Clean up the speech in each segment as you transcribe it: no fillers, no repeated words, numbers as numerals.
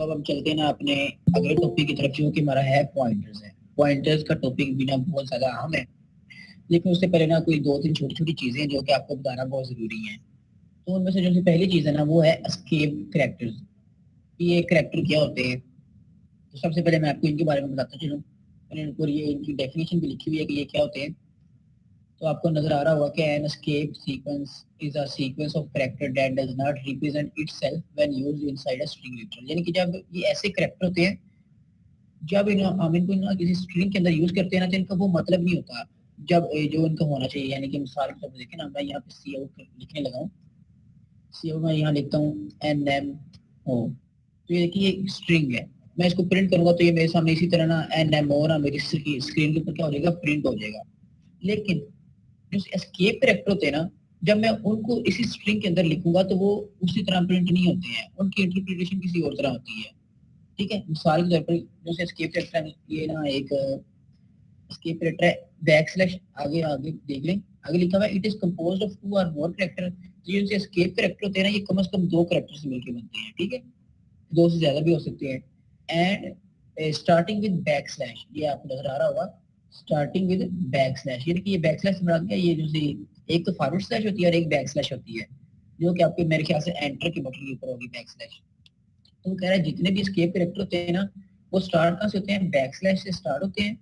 अब हम चलते हैं ना अपने अगले टॉपिक की तरफ, जो कि हमारा है पॉइंटर्स है। पॉइंटर्स का टॉपिक भी ना बहुत ज्यादा अहम है, लेकिन उससे पहले ना कोई दो तीन छोटी छोटी चीजें हैं जो कि आपको बताना बहुत जरूरी है। तो उनमें से जो सी पहली चीज है ना वो है एस्केप करैक्टर्स। ये करैक्टर क्या होते हैं? तो सबसे पहले मैं आपको इनके बारे में बताता चलूँ। मैंने इनको ये इनकी डेफिनेशन भी लिखी हुई है कि ये क्या होते हैं। तो आपको नजर आ रहा होगा कि an escape sequence is a sequence of character that does not represent itself when used inside a string literal. यानी कि जब ये ऐसे कैरेक्टर होते हैं, जब हम इनको ना किसी स्ट्रिंग के अंदर यूज करते हैं ना, तो इनका वो मतलब नहीं होता जब जो इनका होना चाहिए। यानी कि मिसाल के तौर पर देखें ना, मैं यहाँ पे सी आउट लिखने लगा हूँ। सी आउट मैं यहाँ लिखता हूँ एन एम ओ। तो ये देखिए ये स्ट्रिंग है, मैं इसको प्रिंट करूंगा तो ये मेरे सामने इसी तरह ना एन एम ओ ना मेरी स्क्रीन के ऊपर क्या हो जाएगा, प्रिंट हो जाएगा। लेकिन जो एस्केप करैक्टर होते हैं ना, जब मैं उनको इसी स्ट्रिंग के अंदर लिखूंगा तो वो उसी तरह प्रिंट नहीं होते हैं, उनकी इंटरप्रिटेशन किसी और तरह होती है। ठीक है, मिसाल के तौर पर जैसे एस्केप करैक्टर ये ना एक एस्केप करैक्टर है बैक स्लैश, आगे आगे देख लें, आगे लिखा हुआ है it is composed of two or more character. तो ये जो एस्केप करैक्टर होते हैं ना, ये कम से कम दो करैक्टर से मिलकर बनते हैं। ठीक है, दो से ज्यादा भी हो सकते हैं। And starting with back slash, ये आपको नजर आ रहा होगा स्टार्टिंग विद बैक स्लैश। यानी कि ये बैक स्लैश बना दिया, ये जो सी एक तो फॉरवर्ड स्लैश होती है और एक बैक स्लैश होती है, जो कि आपके मेरे ख्याल से एंटर के बटन के ऊपर होगी बैक स्लैश। तो वो कह रहा है जितने भी एस्केप करैक्टर होते हैं ना, वो स्टार्ट कहाँ से होते हैं, बैक स्लैश से स्टार्ट होते हैं,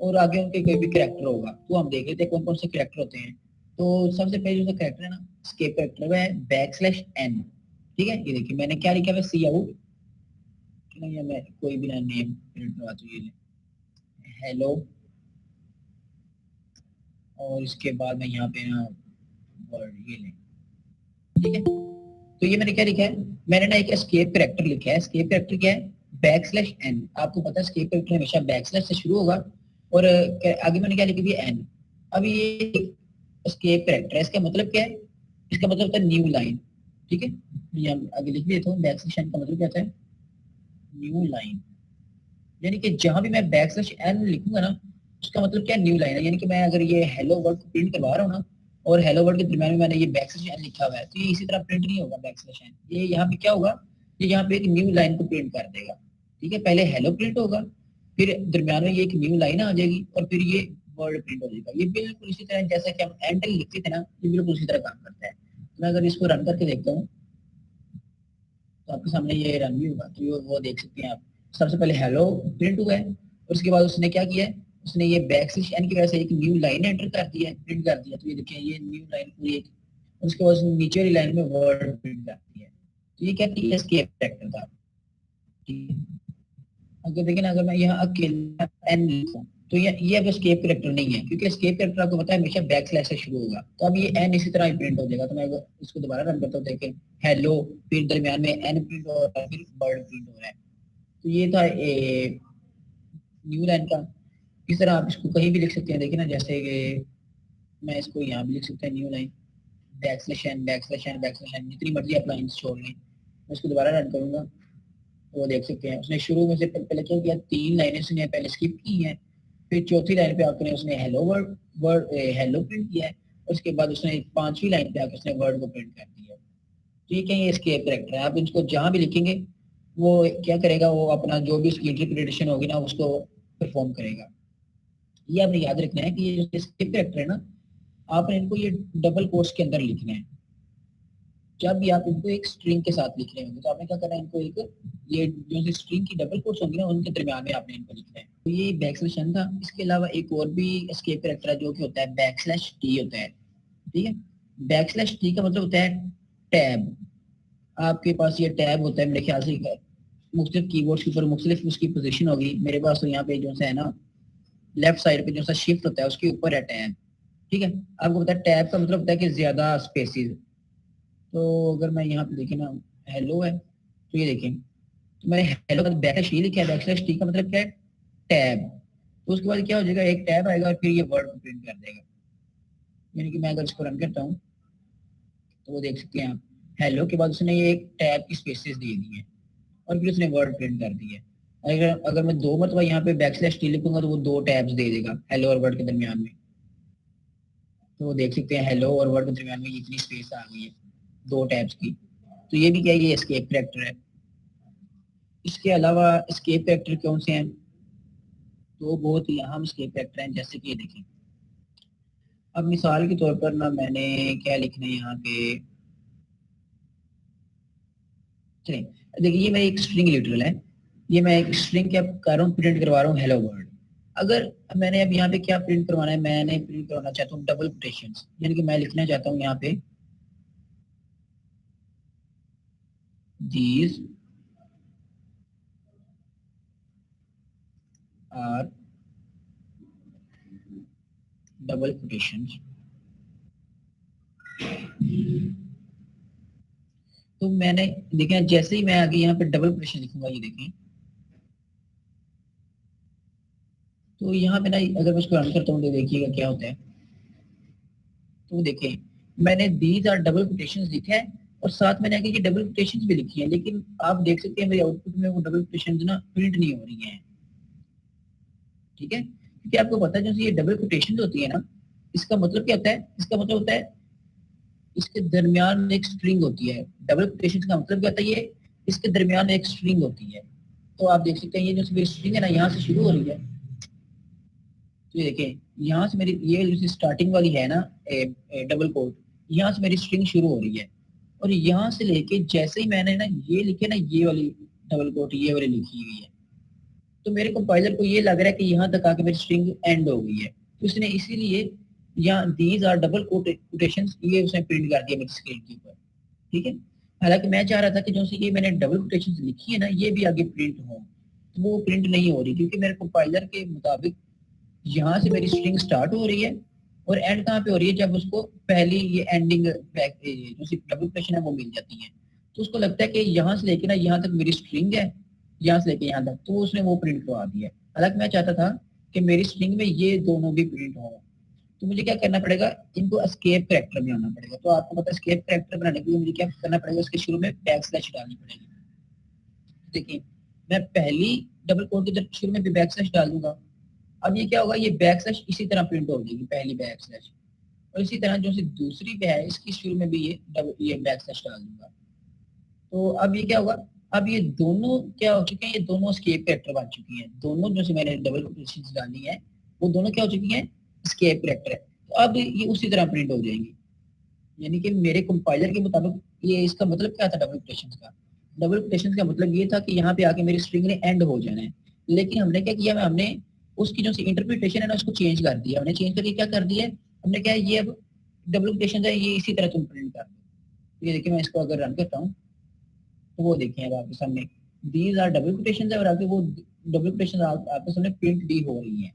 और आगे उनके कोई भी करैक्टर होगा। तो हम देख लेते हैं कौन कौन से करैक्टर होते हैं। तो सबसे पहले जो करैक्टर है ना एस्केप करैक्टर, वो है बैक स्लैश एन। ठीक है, ये देखिए मैंने क्या लिखा है, सी आउट नहीं, मैं कोई भी ना नेम प्रिंट करवा दूं, ये हेलो। और इसके बाद मैं यहाँ पे ना वर्ड ये ले। ठीक है, तो ये मैंने क्या लिखा है, मैंने ना एक एस्केप करैक्टर लिखा है। एस्केप करैक्टर क्या है, बैक स्लैश एन। आपको पता है एस्केप करैक्टर हमेशा बैक स्लैश से शुरू होगा, और आगे मैंने क्या लिखा है, एन। अब ये एस्केप करैक्टर है, इसका मतलब क्या है, इसका मतलब होता है न्यू लाइन। ठीक है, ये हम आगे लिख भी देता हूँ, बैक स्लैश एन का मतलब क्या होता है, न्यू लाइन। यानी कि जहां भी मैं बैक स्लैश एन लिखूंगा ना, उसका मतलब क्या, न्यू लाइन है। यानी कि मैं अगर ये हेलो वर्ड को प्रिंट करवा रहा हूँ ना, और हेलो वर्ड के दरम्यान में मैंने ये बैक स्लैश एन लिखा हुआ है, तो ये इसी तरह प्रिंट नहीं होगा बैक स्लैश एन। ये यहाँ पे क्या होगा, ये यहाँ पे एक न्यू लाइन को प्रिंट कर देगा। ठीक है, पहले हेलो प्रिंट होगा, फिर दरम्यान में ये एक न्यू लाइन आ जाएगी, और फिर ये वर्ड प्रिंट हो जाएगा। ये बिल्कुल इसी तरह जैसा कि हम एंटर लिखते थे ना, ये बिल्कुल उसी तरह काम करता है। तो मैं अगर इसको रन करके देखता हूँ, तो आपके सामने ये रन भी होगा, तो वो देख सकते हैं आप। सबसे पहले हेलो प्रिंट हुआ है, और उसके बाद उसने क्या किया है, उसने ये बैक स्लैश एन की वजह से एक न्यू लाइन एंटर कर दिया है, प्रिंट कर दिया। तो ये देखिए ये न्यू लाइन पूरी एक, उसके बाद नीचे वाली लाइन में वर्ड प्रिंट कर दिया है। तो ये क्या थी, एस्केप फैक्टर था। ठीक है, अगर देखिए ना, अगर मैं यहाँ अकेला एन लिखूं, तो ये अब एस्केप कैरेक्टर नहीं है, क्योंकि एस्केप कैरेक्टर आपको पता है हमेशा बैक स्लैश से शुरू होगा। तो अब ये एन इसी तरह ही प्रिंट हो जाएगा। तो मैं इसको दोबारा रन करता हूँ, देखें हेलो, फिर दरमियान में एन प्रिंट हो रहा है, फिर वर्ड प्रिंट हो रहा है। तो ये था न्यू लाइन का। इस तरह आप इसको कहीं भी लिख सकते हैं। देखिए ना, जैसे कि मैं इसको यहाँ भी लिख सकता हूँ, new line back slash N back slash N back slash N, जितनी मर्जी आप लाइन छोड़ लें। मैं इसको दोबारा रन करूंगा, तो वो देख सकते हैं उसने शुरू में से पहले क्या किया, तीन लाइनें उसने पहले स्किप की हैं, फिर चौथी लाइन पे आकर उसने hello word word hello print किया है, उसके बाद उसने पांचवी लाइन पे आकर उसने वर्ड को प्रिंट कर दिया। तो ये क्या, ये एस्केप करैक्टर है। आप इसको जहां भी लिखेंगे, वो क्या करेगा, वो अपना जो भी उसकी इंटरप्रिटेशन होगी ना, उसको परफॉर्म करेगा। ये आपने याद रखना है कि ये जो एस्केप करैक्टर है ना, आपने इनको ये डबल कोट्स के अंदर लिखना है। जब भी आप इनको एक स्ट्रिंग के साथ लिख रहे होंगे, तो आपने क्या करना है, इनको एक ये जो स्ट्रिंग की डबल कोट्स होंगी ना, उनके दरमियान में आपने इनको लिखना है। तो ये बैक स्लैश एन था। इसके अलावा एक और भी एस्केप करैक्टर है, जो कि होता है बैक स्लैश टी होता है। ठीक है, बैक स्लैश टी का मतलब होता है टैब। आपके पास ये टैब होता है मेरे ख्याल से, मुख्तलिफ कीबोर्ड्स के ऊपर मुख्तलिफ उसकी पोजीशन होगी। मेरे पास तो यहाँ पे जो है ना, लेफ्ट साइड पे जो सा शिफ्ट होता है उसके ऊपर है टैब। ठीक है, आपको पता है टैब का मतलब होता है कि ज्यादा स्पेसिस। तो अगर मैं यहाँ पे देखें ना, हेलो है, तो ये देखें, तो मैंने हेलो का बैक स्लैश टी लिखा है, बैक स्लैश टी का मतलब क्या है, टैब। तो उसके बाद क्या हो जाएगा, एक टैब आएगा और फिर ये वर्ड को प्रिंट कर देगा। यानी कि मैं अगर इसको रन करता हूँ, तो वो देख सकते हैं आप, हेलो के बाद उसने ये एक टैब की स्पेसेस दे दी है, और फिर उसने वर्ड प्रिंट कर दिया है। अगर अगर मैं दो मरतबा यहाँ पे बैक स्लैश टी लिखूंगा, तो वो दो टैब्स दे देगा हेलो और वर्ड के दरमियान में। तो वो देख सकते हैं हेलो और वर्ड के दरमियान में इतनी स्पेस आ गई है, दो टैब्स की। तो ये भी क्या है, ये एस्केप करैक्टर है। इसके अलावा एस्केप कैरेक्टर कौन से हैं? तो बहुत ही अहम एस्केप कैरेक्टर हैं, जैसे कि ये देखें। अब मिसाल के तौर पर ना मैंने क्या लिखना है यहाँ पे, चलिए देखिए ये मैं एक स्ट्रिंग लिटरल है, ये मैं एक स्ट्रिंग क्या कर रहा हूँ, प्रिंट करवा रहा हूँ हेलो वर्ल्ड। अगर मैंने अब यहाँ पे क्या प्रिंट करवाना है, मैंने प्रिंट करवाना चाहता हूँ डबल कोटेशंस, यानी कि मैं लिखना चाहता हूँ यहाँ पे दीज आर डबल कोटेशंस। तो मैंने देखें जैसे ही मैं आगे यहाँ पे डबल कोटेशन लिखूंगा, ये देखें, तो यहाँ पे ना अगर मैं इसको रन करता हूँ तो देखिएगा क्या होता है। तो देखें मैंने दीज आर डबल कोटेशंस लिखा है और साथ मैंने आगे ये डबल कोटेशंस भी लिखी है, लेकिन आप देख सकते हैं मेरे आउटपुट में वो डबल कोटेशंस ना प्रिंट नहीं हो रही हैं। ठीक है, क्योंकि आपको पता है जो ये डबल कोटेशंस होती है ना, इसका मतलब क्या होता है, इसका मतलब होता है इसके दरमियान में एक स्ट्रिंग होती है। डबल कोटेशंस का मतलब क्या होता है, ये इसके दरमियान में एक स्ट्रिंग होती है। तो आप देख सकते हैं ये जो स्ट्रिंग है ना यहाँ से शुरू हो रही है, तो ये देखिए यहाँ से मेरी ये जो स्टार्टिंग वाली है ना डबल कोट, यहाँ से मेरी स्ट्रिंग शुरू हो रही है और यहाँ से लेके जैसे ही मैंने ना ये लिखे ना ये वाली डबल कोट ये वाली लिखी हुई है, तो मेरे कंपाइलर को ये लग रहा है कि यहाँ तक आके मेरी स्ट्रिंग एंड हो गई है, तो उसने इसीलिए यहाँ दीज आर डबल कोटेशन ये उसने प्रिंट कर दिया मेरी स्क्रीन के ऊपर। ठीक है, हालांकि मैं चाह रहा था कि जो ये मैंने डबल कोटेशन लिखी है ना ये भी आगे प्रिंट हो, तो वो प्रिंट नहीं हो रही क्योंकि मेरे कंपाइलर के मुताबिक यहाँ से मेरी स्ट्रिंग स्टार्ट हो रही है और एंड कहाँ पे हो रही है, जब उसको पहली ये एंडिंग जो डबल कोटेशन है वो मिल जाती है, तो उसको लगता है कि यहाँ से लेके ना यहाँ तक मेरी स्ट्रिंग है, यहाँ से लेके यहाँ तक, तो उसने वो प्रिंट करवा दिया। हालांकि मैं चाहता था कि मेरी स्ट्रिंग में ये दोनों भी प्रिंट हो, तो मुझे क्या करना पड़ेगा, इनको एस्केप कैरेक्टर बनाना पड़ेगा। तो आपको पता है एस्केप कैरेक्टर बनाने के लिए मुझे क्या करना पड़ेगा, उसके शुरू में बैक स्लैश डालनी पड़ेगी। देखिए मैं पहली डबल कोट के शुरू में भी बैक स्लैश डाल दूंगा, अब ये क्या होगा, ये बैक स्लैश इसी तरह प्रिंट हो जाएगी पहली बैक स्लैश, और इसी तरह जो दूसरी पे है इसकी शुरू में भी ये बैक स्लैश डाल दूंगा। तो अब ये क्या होगा, अब ये दोनों क्या हो चुके हैं, ये दोनों स्केप कैरेक्टर बन चुकी हैं, दोनों जो मैंने डबल कोटेशंस डाली है वो दोनों क्या हो चुकी हैं, स्केप कैरेक्टर है। तो अब ये उसी तरह प्रिंट हो जाएंगी, यानी कि मेरे कंपाइलर के मुताबिक ये इसका मतलब क्या था डबल कोटेशंस का, डबल कोटेशंस का मतलब ये था कि यहाँ पे आके मेरी स्ट्रिंग ने एंड हो जाना है। लेकिन हमने क्या किया, हमने उसकी जो इंटरप्रिटेशन है ना उसको चेंज कर दिया, हमने चेंज करके क्या कर दिया है, हमने क्या ये अब डबल कोटेशन है ये इसी तरह तुम प्रिंट कर दो। ये देखिए मैं इसको अगर रन करता हूँ तो वो देखिए अब आपके सामने दीज आर डबल कोटेशन है और आगे वो डबल कोटेशन आपके सामने प्रिंट भी हो रही है।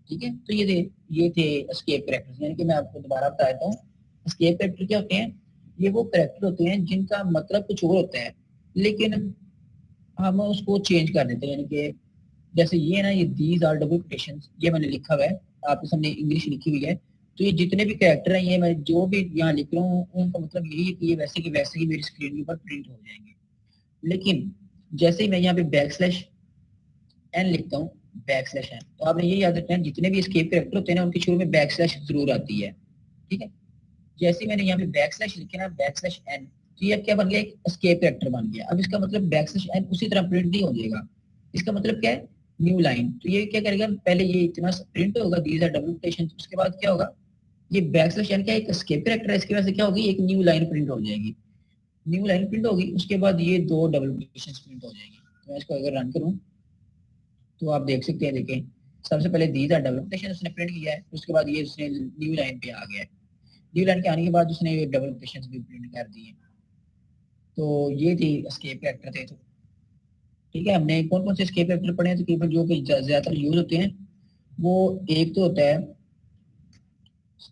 ठीक है, तो ये थे एस्केप कैरेक्टर्स, यानी कि मैं आपको दोबारा बता देता हूँ एस्केप कैरेक्टर क्या होते हैं, ये वो कैरेक्टर होते हैं जिनका मतलब कुछ और होता है लेकिन हम उसको चेंज कर देते हैं, यानी कि जैसे ये ना ये दीज आर डबल कोटेशन ये मैंने लिखा हुआ है आपके सामने इंग्लिश लिखी हुई है, तो ये जितने भी कैरेक्टर हैं ये मैं जो भी यहाँ लिख रहा हूँ उनका मतलब यही है कि ये वैसे की वैसे ही मेरी स्क्रीन के ऊपर प्रिंट हो जाएंगे। लेकिन जैसे ही मैं यहाँ पे बैक स्लैश एन लिखता हूँ, बैक स्लैश एन, तो आपने ये याद रखना है जितने भी स्केप कैरेक्टर होते हैं ना उनके शुरू में बैक स्लैश जरूर आती है। ठीक है, जैसे ही मैंने यहाँ पे बैक स्लैश लिखे ना बैक स्लैश एन, तो ये क्या बन गया, एक स्केप कैरेक्टर बन गया। अब इसका मतलब बैक स्लैश एन उसी तरह प्रिंट नहीं हो जाएगा, इसका मतलब क्या है, न्यू लाइन। तो ये क्या करेगा, पहले ये इतना प्रिंट होगा दीज आर डबल कोटेशन, उसके बाद क्या होगा, ये बैक स्लैश एन क्या एक स्केप कैरेक्टर है, इसकी वजह से क्या होगी, एक न्यू लाइन प्रिंट हो जाएगी। न्यू लाइन प्रिंट होगी उसके बाद ये दो डबल कोटेशन प्रिंट हो जाएगी। तो मैं इसको अगर रन करूँ तो आप देख सकते हैं, देखें सबसे पहले दीज आर डबल कोटेशन उसने प्रिंट किया है, उसके बाद ये उसने न्यू लाइन पे आ गया है, न्यू लाइन के आने के बाद उसने डबल कोटेशन भी प्रिंट कर दिए। तो ये थी एस्केप कैरेक्टर थे। तो ठीक है, हमने कौन कौन से एस्केप कैरेक्टर पढ़े हैं तकरीबन जो कि ज्यादातर यूज होते हैं, वो एक तो होता है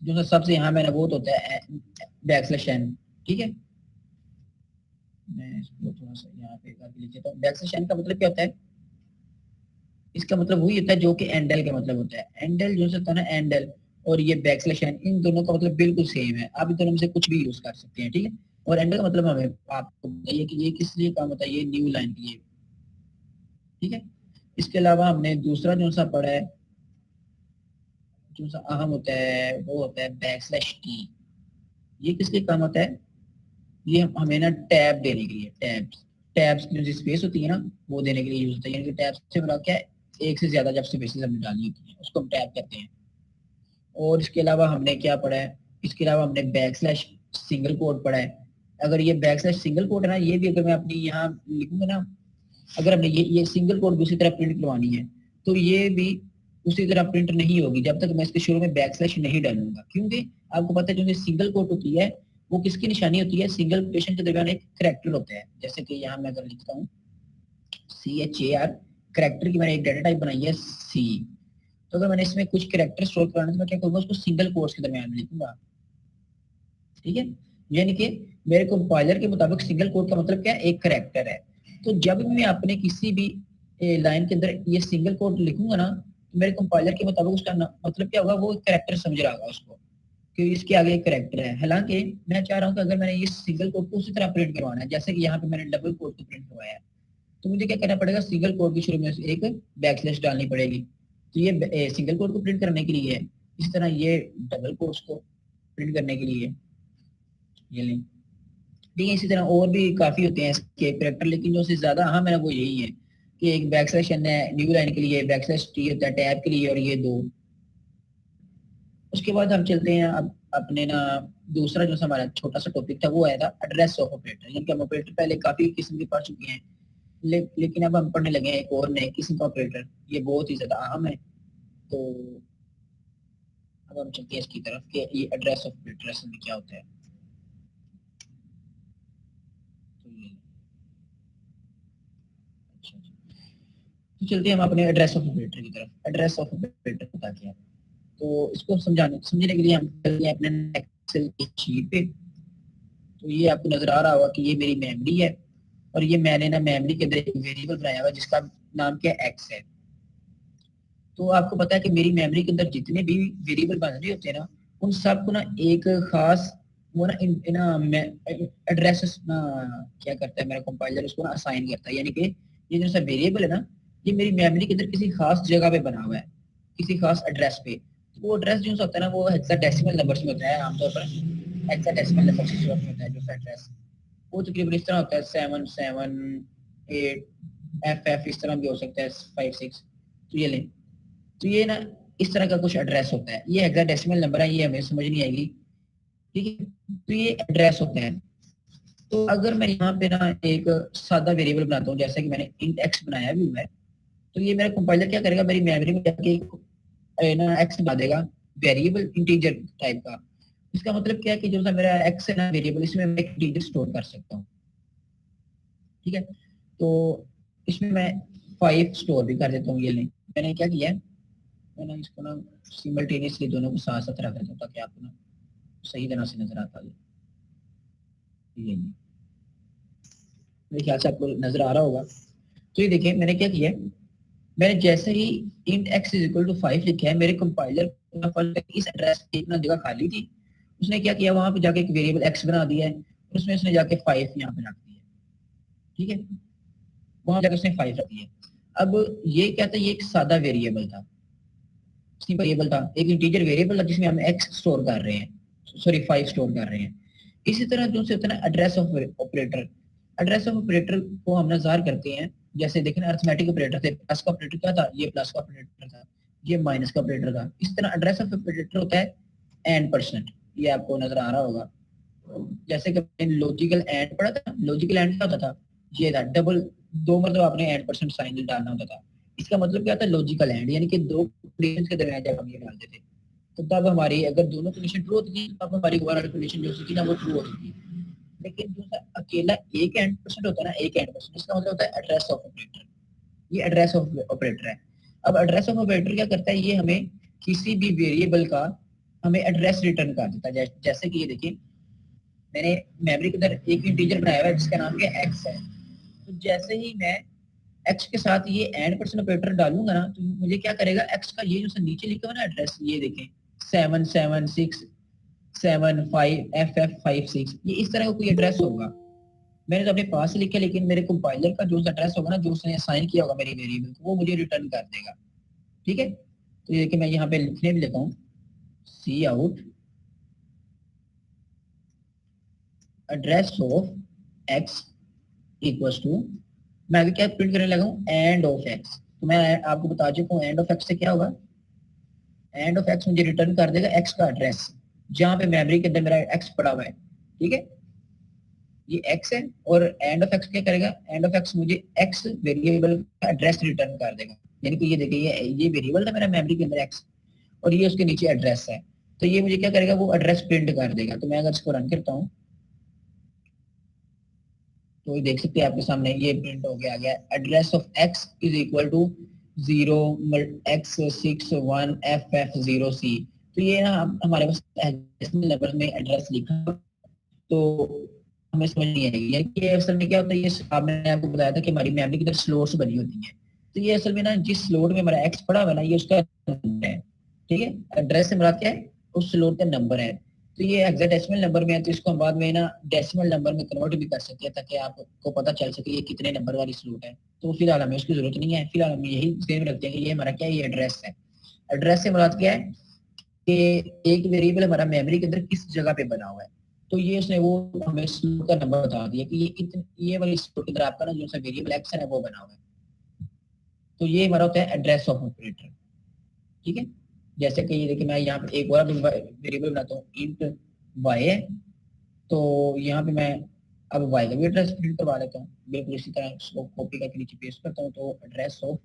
जो सबसे यहाँ मैंने वो तो होता है बैक स्लैश एन। ठीक है, मैं इसको थोड़ा सा यहाँ पे करके लिख देता हूँ। बैक स्लैश एन का मतलब क्या होता है, इसका मतलब वही होता है जो कि एंडल का मतलब होता है, एंडल जो होता है ना एंडल, और ये बैक स्लैश एन इन दोनों का मतलब बिल्कुल सेम है, आप इन दोनों में से कुछ भी यूज कर सकते हैं। ठीक है, और एंडल का मतलब हमें आपको बताइए कि ये किस लिए काम होता है, ये न्यू लाइन के लिए। ठीक है, इसके अलावा हमने दूसरा जो सा पढ़ा है जो सा अहम होता है वो होता है बैक स्लैश टी। ये किस लिए काम होता है, ये हमें ना टैब देने के लिए, टैब्स। टैब्स की जो स्पेस होती है ना वो देने के लिए यूज होता है, यानी कि टैब्स से बड़ा क्या है, एक से ज्यादा जब स्पेसेस हमने डाली होती है उसको हम टैब कहते हैं। और इसके अलावा हमने क्या पढ़ा है, इसके अलावा हमने बैक स्लैश सिंगल कोट पढ़ा है। अगर ये बैक स्लैश सिंगल कोट है ना, ये भी अगर मैं अपनी यहाँ लिखूंगा ना, अगर हमने ये सिंगल कोट भी उसी तरह प्रिंट करवानी है तो ये भी उसी तरह प्रिंट नहीं होगी जब तक मैं इसके शुरू में बैक स्लैश नहीं डालूंगा, क्योंकि आपको पता है जो सिंगल कोट होती है वो किसकी निशानी होती है, सिंगल कोटेशन के दरमियान एक करेक्टर होता है। जैसे कि यहाँ मैं अगर लिखता हूँ CHAR, करेक्टर की मैंने एक डाटा टाइप बनाई है C, तो अगर मैंने इसमें कुछ करेक्टर स्टोर कराना तो मैं क्या करूंगा, उसको सिंगल कोट्स के दरमियान में लिखूंगा। ठीक है, यानी कि मेरे कंपाइलर के मुताबिक सिंगल कोट का मतलब क्या है, एक करेक्टर है। तो जब भी मैं अपने किसी भी लाइन के अंदर ये सिंगल कोट लिखूंगा ना, तो मेरे कंपाइलर के मुताबिक उसका मतलब क्या होगा, वो करेक्टर समझ रहा होगा उसको कि इसके आगे एक करेक्टर है। हालांकि मैं चाह रहा हूँ कि अगर मैंने ये सिंगल कोट को उसी तरह प्रिंट करवाना है जैसे कि यहाँ पे मैंने डबल कोट को प्रिंट करवाया है, तो मुझे क्या करना पड़ेगा, सिंगल कोट की शुरू में एक बैकस्लैश डालनी पड़ेगी। तो ये सिंगल कोट को प्रिंट करने के लिए है, इस तरह ये डबल कोट्स को प्रिंट करने के लिए ये लिंक। ठीक है, इसी तरह और भी काफी होते हैं इसके कैरेक्टर, लेकिन जो सबसे ज्यादा अहम है वो यही है कि एक बैकस्लैश एन है न्यू लाइन के लिए, बैकस्लैश टी होता है टैब के लिए, और ये दो। उसके बाद हम चलते हैं अब अपने ना दूसरा जो हमारा छोटा सा टॉपिक था वो आया था एड्रेस ऑफ ऑपरेटर, यानी कि हम ऑपरेटर पहले काफी किस्म के पढ़ चुके हैं, लेकिन अब हम पढ़ने लगे हैं एक और नए किस्म का ऑपरेटर, ये बहुत ही ज्यादा अहम है। तो अब हम चलते हैं इसकी तरफ कि ये एड्रेस ऑफ ऑपरेटर असल में क्या होता है। तो ये अच्छा जी, तो चलते हैं हम अपने एड्रेस ऑफ ऑपरेटर की तरफ। एड्रेस ऑफ ऑपरेटर होता क्या है, तो इसको समझने के लिए हम चलते हैं अपने एक्सेल की शीट पे। तो ये आपको नजर आ रहा होगा कि ये मेरी मेमोरी है, और ये मैंने ना मेमोरी के अंदर एक वेरिएबल बनाया हुआ जिसका नाम क्या एक्स है। तो आपको पता है कि मेरी मेमोरी के अंदर जितने भी वेरिएबल बन रहे होते हैं ना, उन सबको ना एक खास वो ना एड्रेस ना क्या करता है मेरा कंपाइलर, उसको ना असाइन करता है। यानी कि ये जो सा वेरिएबल है ना, ये मेरी मेमोरी के अंदर किसी खास जगह पे बना हुआ है, किसी खास एड्रेस पे। तो वो एड्रेस जो होता है ना वो हेक्साडेसिमल नंबर में होता है आमतौर पर, हेक्साडेसिमल नंबर से शुरू होता है जो एड्रेस, वो तकरीबन इस तरह होता है 778FF, इस तरह भी हो सकता है 56। तो ये लें, तो ये ना इस तरह का कुछ एड्रेस होता है, ये हेक्साडेसिमल नंबर है, ये हमें समझ नहीं आएगी। ठीक है, तो ये एड्रेस होते हैं। तो अगर मैं यहाँ पे ना एक सादा वेरिएबल बनाता हूँ जैसे कि मैंने इंट एक्स बनाया भी हुआ है, तो ये मेरा कंपाइलर क्या करेगा, मेरी मेमोरी में जाके ना एक्स बना देगा, वेरिएबल इंटीजर टाइप का। इसका मतलब क्या है कि जो सा मेरा एक्स है ना वेरिएबल, इसमें मैं एक इंटीजर स्टोर कर सकता हूँ। ठीक है, तो इसमें मैं 5 स्टोर भी कर देता हूँ। ये लें, मैंने क्या किया है, मैंने इसको ना सिमल्टेनियसली दोनों को साथ साथ रख देता हूँ ताकि आपको ना सही तरह से नजर आता है। ये मेरे ख्याल से आपको नजर आ रहा होगा। तो ये देखिए मैंने क्या किया है, मैंने जैसे ही int x is equal to 5 लिखा है, मेरे कंपाइलर इस एड्रेस एक ना जगह खाली थी, उसने क्या किया, वहां पे जाके एक वेरिएबल x बना दिया है, और उसमें उसने जाके 5 यहाँ पे रख दिया। ठीक है, वहां जाकर उसने 5 रख दिया। अब ये क्या था, ये एक सादा वेरिएबल था, सिंपल वेरिएबल था, एक इंटीजर वेरिएबल था जिसमें हम x स्टोर कर रहे हैं, सॉरी 5 स्टोर कर रहे हैं। इसी तरह जो होता है ना address of operator, address of operator को हम ज़ाहिर करते हैं, जैसे देखें अर्थमेटिक ऑपरेटर थे, प्लस का ऑपरेटर क्या था, ये प्लस का ऑपरेटर था, ये माइनस का ऑपरेटर था। इस तरह एड्रेस ऑफ ऑपरेटर होता है एंड परसेंट, ये आपको नजर आ रहा होगा। जैसे कि लॉजिकल एंड पढ़ा था, लॉजिकल एंड क्या होता था, ये था डबल, दो मतलब आपने एंड परसेंट साइन डालना होता था। इसका मतलब क्या था, लॉजिकल एंड, यानी कि दो कंडीशंस के दरमियान जब हम ये डालते थे, तो तब हमारी अगर दोनों कंडीशन ट्रू होती थी तब हमारी ओवरऑल कंडीशन जो होती थी ना वो ट्रू होती थी। लेकिन जो अकेला एक एंड परसेंट होता है ना, एक एंड परसेंट, इसका मतलब होता है एड्रेस ऑफ ऑपरेटर, ये एड्रेस ऑफ ऑपरेटर है। अब एड्रेस ऑफ ऑपरेटर क्या करता है, ये हमें किसी भी वेरिएबल का हमें एड्रेस रिटर्न कर देता है। जैसे कि ये देखिए मैंने मेमोरी के अंदर एक इंटीजर बनाया हुआ है जिसका नाम क्या एक्स है, तो जैसे ही मैं एक्स के साथ ये एंड परसेंट ऑपरेटर डालूंगा ना, तो मुझे क्या करेगा, एक्स का ये जो नीचे लिखा हुआ ना एड्रेस, ये देखें 77675FF56, ये इस तरह का कोई एड्रेस होगा। मैंने तो अपने पास से लिखा, लेकिन मेरे कंपाइलर का जो एड्रेस होगा ना, जो उसने असाइन किया होगा मेरी वेरिएबल को, वो मुझे रिटर्न कर देगा। ठीक है, तो ये कि मैं यहाँ पे लिखने भी लेता हूँ, cout address of x equals to, मैं आगे क्या प्रिंट करने लगा हूँ, एंड ऑफ एक्स। तो मैं आपको बता चुका हूँ एंड ऑफ एक्स से क्या होगा, एंड ऑफ एक्स मुझे रिटर्न कर देगा एक्स का एड्रेस, जहां पे मेमोरी के अंदर मेरा एक्स पड़ा हुआ है, ठीक है, ये एक्स है। और एंड ऑफ एक्स क्या करेगा, एंड ऑफ एक्स मुझे एक्स वेरिएबल का एड्रेस रिटर्न कर देगा। यानी कि ये देखिए, ये वेरिएबल था मेरा मेमोरी के अंदर एक्स, और ये उसके नीचे एड्रेस है। तो ये मुझे क्या करेगा, वो एड्रेस प्रिंट कर देगा। तो मैं अगर इसको रन करता हूँ तो ये देख सकते हैं आपके सामने ये प्रिंट हो गया, आ गया address of x is equal to 0x61FF0C। तो ये ना हमारे पास डेसिमल नंबर में एड्रेस लिखा, तो हमें समझ नहीं आएगी। यानी कि असल में क्या होता है, ये मैंने आपको बताया था कि हमारी मेमोरी की तरफ स्लोट्स बनी होती हैं। तो ये असल में ना जिस स्लोट में हमारा एक्स पड़ा हुआ है ना, ये उसका नंबर है, ठीक है। एड्रेस से मुराद क्या है, उस स्लोट का नंबर है। तो ये हेक्साडेसिमल नंबर में है, तो इसको हम बाद में ना डेसिमल नंबर में कन्वर्ट भी कर सकते हैं, ताकि आपको पता चल सके ये कितने नंबर वाली स्लोट है। तो फिलहाल हमें उसकी जरूरत नहीं है, फिलहाल हम यही सेव रखते हैं कि ये हमारा क्या है, ये एड्रेस है। एड्रेस से मुराद क्या है कि एक वेरिएबल हमारा मेमोरी के अंदर किस जगह पे बना हुआ है। तो ये उसने वो हमें स्लोट का नंबर बता दिया कि ये वाली स्लोट के अंदर आपका ना जो सा वेरिएबल एक्स है वो बना हुआ है। तो ये हमारा होता है एड्रेस ऑफ ऑपरेटर, ठीक है। जैसे कि ये देखिए, मैं यहाँ पे एक और वेरिएबल बनाता हूँ, इंट वाई है। तो यहाँ पे मैं अब वाई का भी एड्रेस प्रिंट करवा लेता हूँ, बिल्कुल इसी तरह इसको कॉपी करके नीचे पेस्ट करता हूँ। तो address of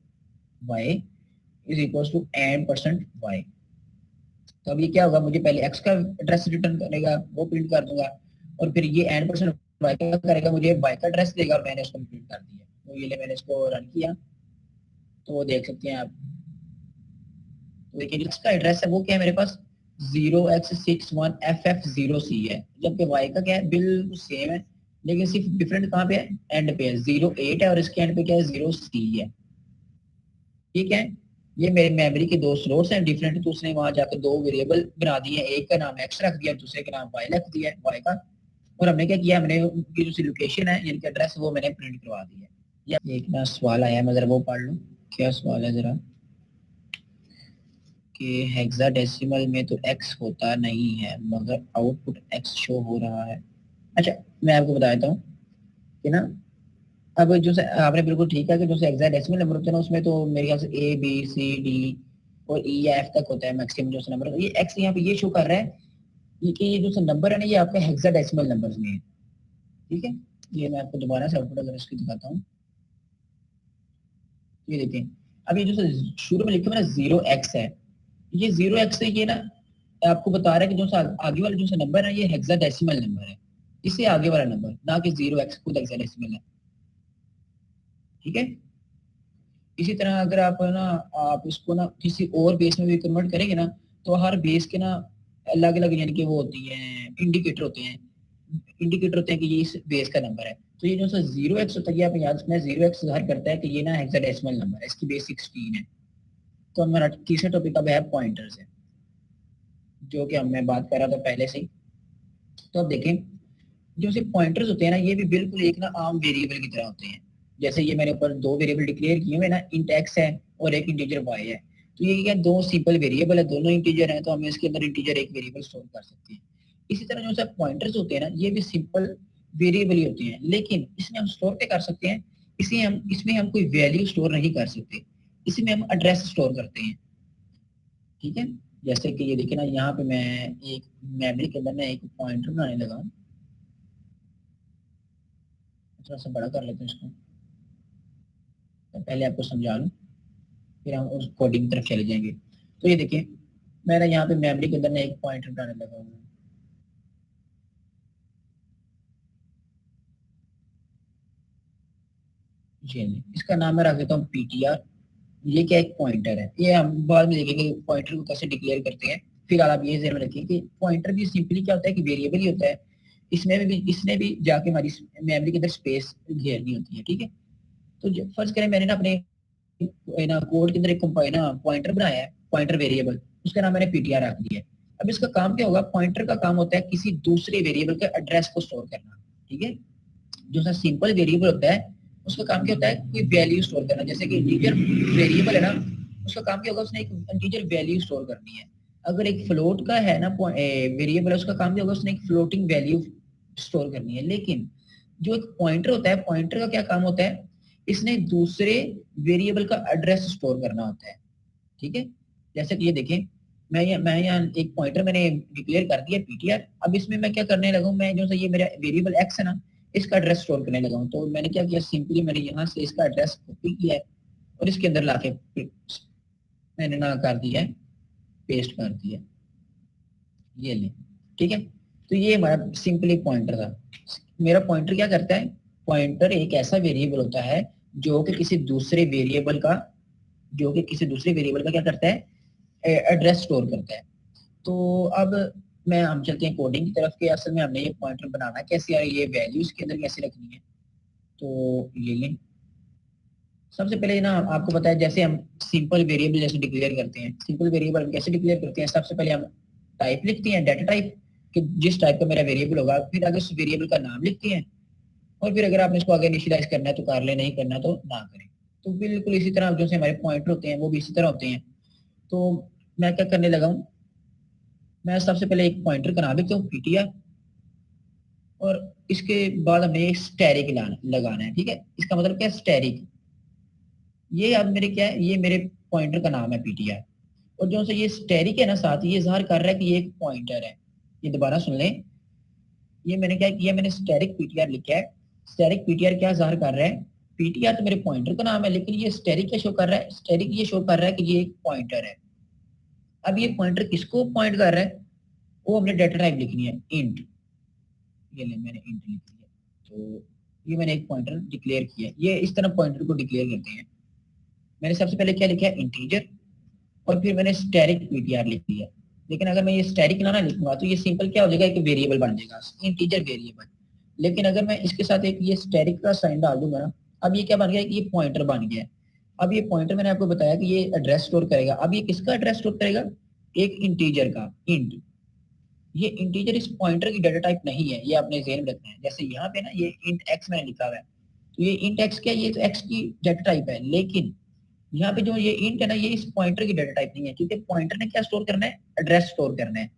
Y is equal to %y। तो अब ये क्या होगा, मुझे पहले एक्स का एड्रेस रिटर्न करेगा, वो प्रिंट कर दूंगा, और फिर ये %y का करेगा, मुझे वाई का एड्रेस देगा, और मैंने उसको प्रिंट कर दिया। तो ये ले मैंने इसको रन किया, तो वो देख सकते हैं आप। तो देखिए जिसका एड्रेस है वो क्या है मेरे पास, 0x61FF0C है, जबकि वाई का क्या है, बिल्कुल सेम है, लेकिन सिर्फ डिफरेंट कहाँ पे है, एंड पे है, 08 है, और इसके एंड पे क्या है, 0C है। ठीक है, ये मेरे मेमोरी के दो स्लोट्स हैं डिफरेंट, तो उसने वहां जाकर दो वेरिएबल बना दिए, एक का नाम एक्स रख दिया, दूसरे का नाम वाई रख दिया, वाई का। और हमने क्या किया, हमने उनकी जो लोकेशन है, यानी कि एड्रेस, वो मैंने प्रिंट करवा दिया। या एक ना सवाल आया, मैं जरा वो पढ़ लूँ, क्या सवाल है जरा, कि हेक्साडेसिमल में तो x होता नहीं है मगर आउटपुट x शो हो रहा है। अच्छा, मैं आपको बता देता हूँ कि ना, अब जो आपने बिल्कुल ठीक है कि जो हेक्साडेसिमल नंबर होते हैं ना, उसमें तो मेरे ख्याल से A B C D और E या F तक होता है मैक्सिमम जो नंबर। ये x यहाँ पे ये शो कर रहा है कि ये जो नंबर है ना, ये आपका हेक्साडेसिमल नंबर्स में है, ठीक है। ये मैं आपको दोबारा से आउटपुट अगर इसकी दिखाता हूँ, ये देखें, अब ये जो शुरू में लिखा है ना 0x है, ये 0x से ये ना आपको बता रहा है कि जो सा आगे वाला जो सा नंबर है, ये हेक्साडेसिमल नंबर है, इससे आगे वाला नंबर, ना कि 0x खुद हेक्साडेसिमल है, ठीक है। इसी तरह अगर आप ना, आप इसको ना किसी और बेस में भी कन्वर्ट करेंगे ना, तो हर बेस के ना अलग अलग यानी कि वो होती है, इंडिकेटर होते हैं, इंडिकेटर होते हैं कि ये इस बेस का नंबर है। तो ये जो सा 0x होता है, ये आप याद रखना, 0x ज़ाहिर करता है कि ये ना हेक्साडेसिमल नंबर है, इसकी बेस 16 है। तो हमारा तीसरा टॉपिक अब है पॉइंटर्स है, जो कि मैं बात कर रहा था पहले से ही। तो अब देखें, जो सिर्फ पॉइंटर्स होते हैं ना, ये भी बिल्कुल एक ना आम वेरिएबल की तरह होते हैं। जैसे ये मैंने ऊपर दो वेरिएबल डिक्लेयर किए हुए ना, इंट एक्स है और एक इंटीजर वाई है। तो ये क्या, दो सिंपल वेरिएबल है, दोनों इंटीजर हैं, तो हम इसके अंदर इंटीजर एक वेरिएबल स्टोर कर सकते हैं। इसी तरह जो सब पॉइंटर्स होते हैं ना, ये भी सिंपल वेरिएबल ही होते हैं, लेकिन इसमें हम स्टोर क्या कर सकते हैं, इसमें हम कोई वैल्यू स्टोर नहीं कर सकते, इसमें हम एड्रेस स्टोर करते हैं, ठीक है। जैसे कि ये देखिए ना, यहाँ पे मैं एक मेमोरी के अंदर ना एक पॉइंटर बनाने लगा हूँ, थोड़ा सा बड़ा कर लेते हैं इसको, तो पहले आपको समझा लूँ, फिर हम उस कोडिंग की तरफ चले जाएंगे। तो ये देखिए, मैंने यहाँ पे मेमोरी के अंदर ना एक पॉइंटर बनाने लगा हूँ, ये इसका नाम मैं रख देता हूँ पीटीआर। ये क्या, एक पॉइंटर है, ये हम बाद में देखेंगे पॉइंटर को कैसे डिक्लेयर करते हैं। फिलहाल आप ये ध्यान रखिए कि पॉइंटर भी सिंपली क्या होता है कि वेरिएबल ही होता है, इसमें भी इसने भी जाके हमारी मेमोरी के अंदर स्पेस घेरनी होती है, ठीक है। तो फर्ज करें मैंने ना अपने ना कोड के अंदर एक पॉइंटर बनाया है, पॉइंटर वेरिएबल, उसका नाम मैंने पीटीआर रख दिया है। अब इसका काम क्या होगा, पॉइंटर का काम होता है किसी दूसरे वेरिएबल के एड्रेस को स्टोर करना, ठीक है। जो सा सिंपल वेरिएबल होता है, उसका काम क्या होता है, कोई वैल्यू स्टोर करना, जैसे कि इंटीजर वेरिएबल है ना, उसका काम क्या होगा, उसने एक इंटीजर वैल्यू स्टोर करनी है। अगर एक फ्लोट का है ना वेरिएबल है, उसका काम क्या होगा, उसने एक फ्लोटिंग वैल्यू स्टोर करनी है। लेकिन जो एक पॉइंटर होता है, पॉइंटर का क्या काम होता है, इसने दूसरे वेरिएबल का एड्रेस स्टोर करना होता है, ठीक है। जैसे कि ये देखें, मैं यहाँ एक पॉइंटर मैंने डिक्लेयर कर दिया पीटीआर। अब इसमें मैं क्या करने लगा हूँ, मैं जो ये मेरा वेरिएबल एक्स है ना, इसका एड्रेस स्टोर करने लगा हूँ। तो मैंने क्या किया, सिंपली मैंने यहाँ से इसका एड्रेस कॉपी किया है और इसके अंदर लाके मैंने ना कर दिया है, पेस्ट कर दिया, ये ले, ठीक है। तो ये हमारा सिंपली पॉइंटर था। मेरा पॉइंटर क्या करता है, पॉइंटर एक ऐसा वेरिएबल होता है जो कि किसी दूसरे वेरिएबल का क्या करता है, एड्रेस स्टोर करता है। तो अब हम चलते हैं कोडिंग की तरफ, के असल में हमने ये पॉइंटर बनाना कैसे है, ये वैल्यूज के अंदर कैसे रखनी है। तो ये लें, सबसे पहले ना आपको पता है, जैसे हम सिंपल वेरिएबल जैसे डिक्लेयर करते हैं, सिंपल वेरिएबल हम कैसे डिक्लेयर करते हैं, सबसे पहले हम टाइप लिखते हैं, डाटा टाइप, कि जिस टाइप का मेरा वेरिएबल होगा, फिर आगे उस वेरिएबल का नाम लिखते हैं, और फिर अगर आपने इसको आगे इनिशियलाइज करना है तो कर ले, नहीं करना तो ना करें। तो बिल्कुल इसी तरह जो से हमारे पॉइंटर होते हैं वो भी इसी तरह होते हैं। तो मैं क्या करने लगा हूँ, मैं सबसे पहले एक पॉइंटर का नाम लिखता हूँ पीटीआर, और इसके बाद हमें एक स्टैरिक लगाना है, ठीक है। इसका मतलब क्या है, स्टैरिक। ये अब मेरे क्या है, ये मेरे पॉइंटर का नाम है पीटीआर, और जो से ये स्टैरिक है ना, साथ ये ज़ाहिर कर रहा है कि ये एक पॉइंटर है। ये दोबारा सुन लें, ये मैंने क्या किया, मैंने स्टैरिक पीटीआर लिखा है। स्टैरिक पीटीआर क्या ज़ाहिर कर रहा है, पीटीआर तो मेरे पॉइंटर का नाम है, लेकिन ये स्टैरिक क्या शो कर रहा है, स्टैरिक ये शो कर रहा है कि ये एक पॉइंटर है। अब ये पॉइंटर किसको पॉइंट कर रहा है, वो हमने डाटा टाइप लिखनी है, इंट। ये ले, मैंने इंट लिख लिया। तो ये मैंने एक पॉइंटर डिक्लेयर किया, ये इस तरह पॉइंटर को डिक्लेयर करते हैं। मैंने सबसे पहले क्या लिखा है, इंटीजर, और फिर मैंने स्टैरिक पीटीआर लिख लिया। लेकिन अगर मैं ये स्टैरिक ना लिखूंगा तो ये सिंपल क्या हो जाएगा, एक वेरिएबल बन जाएगा, इंटीजर वेरिएबल। लेकिन अगर मैं इसके साथ एक ये स्टैरिक का साइन डाल दूंगा ना, अब ये क्या बन गया कि ये पॉइंटर बन गया है। अब ये पॉइंटर मैंने आपको बताया कि ये एड्रेस स्टोर करेगा। अब ये किसका एड्रेस स्टोर करेगा, एक इंटीजर का, इंट। ये इंटीजर इस पॉइंटर की डाटा टाइप नहीं है, ये आपने ध्यान में रखना है। जैसे यहाँ पे ना ये इंट एक्स मैंने लिखा हुआ है, तो ये इंट एक्स क्या है, ये तो एक्स की डाटा टाइप है। लेकिन यहाँ पे जो ये इंट है ना, ये इस पॉइंटर की डाटा टाइप नहीं है, क्योंकि पॉइंटर ने क्या स्टोर करना है, एड्रेस स्टोर करना है।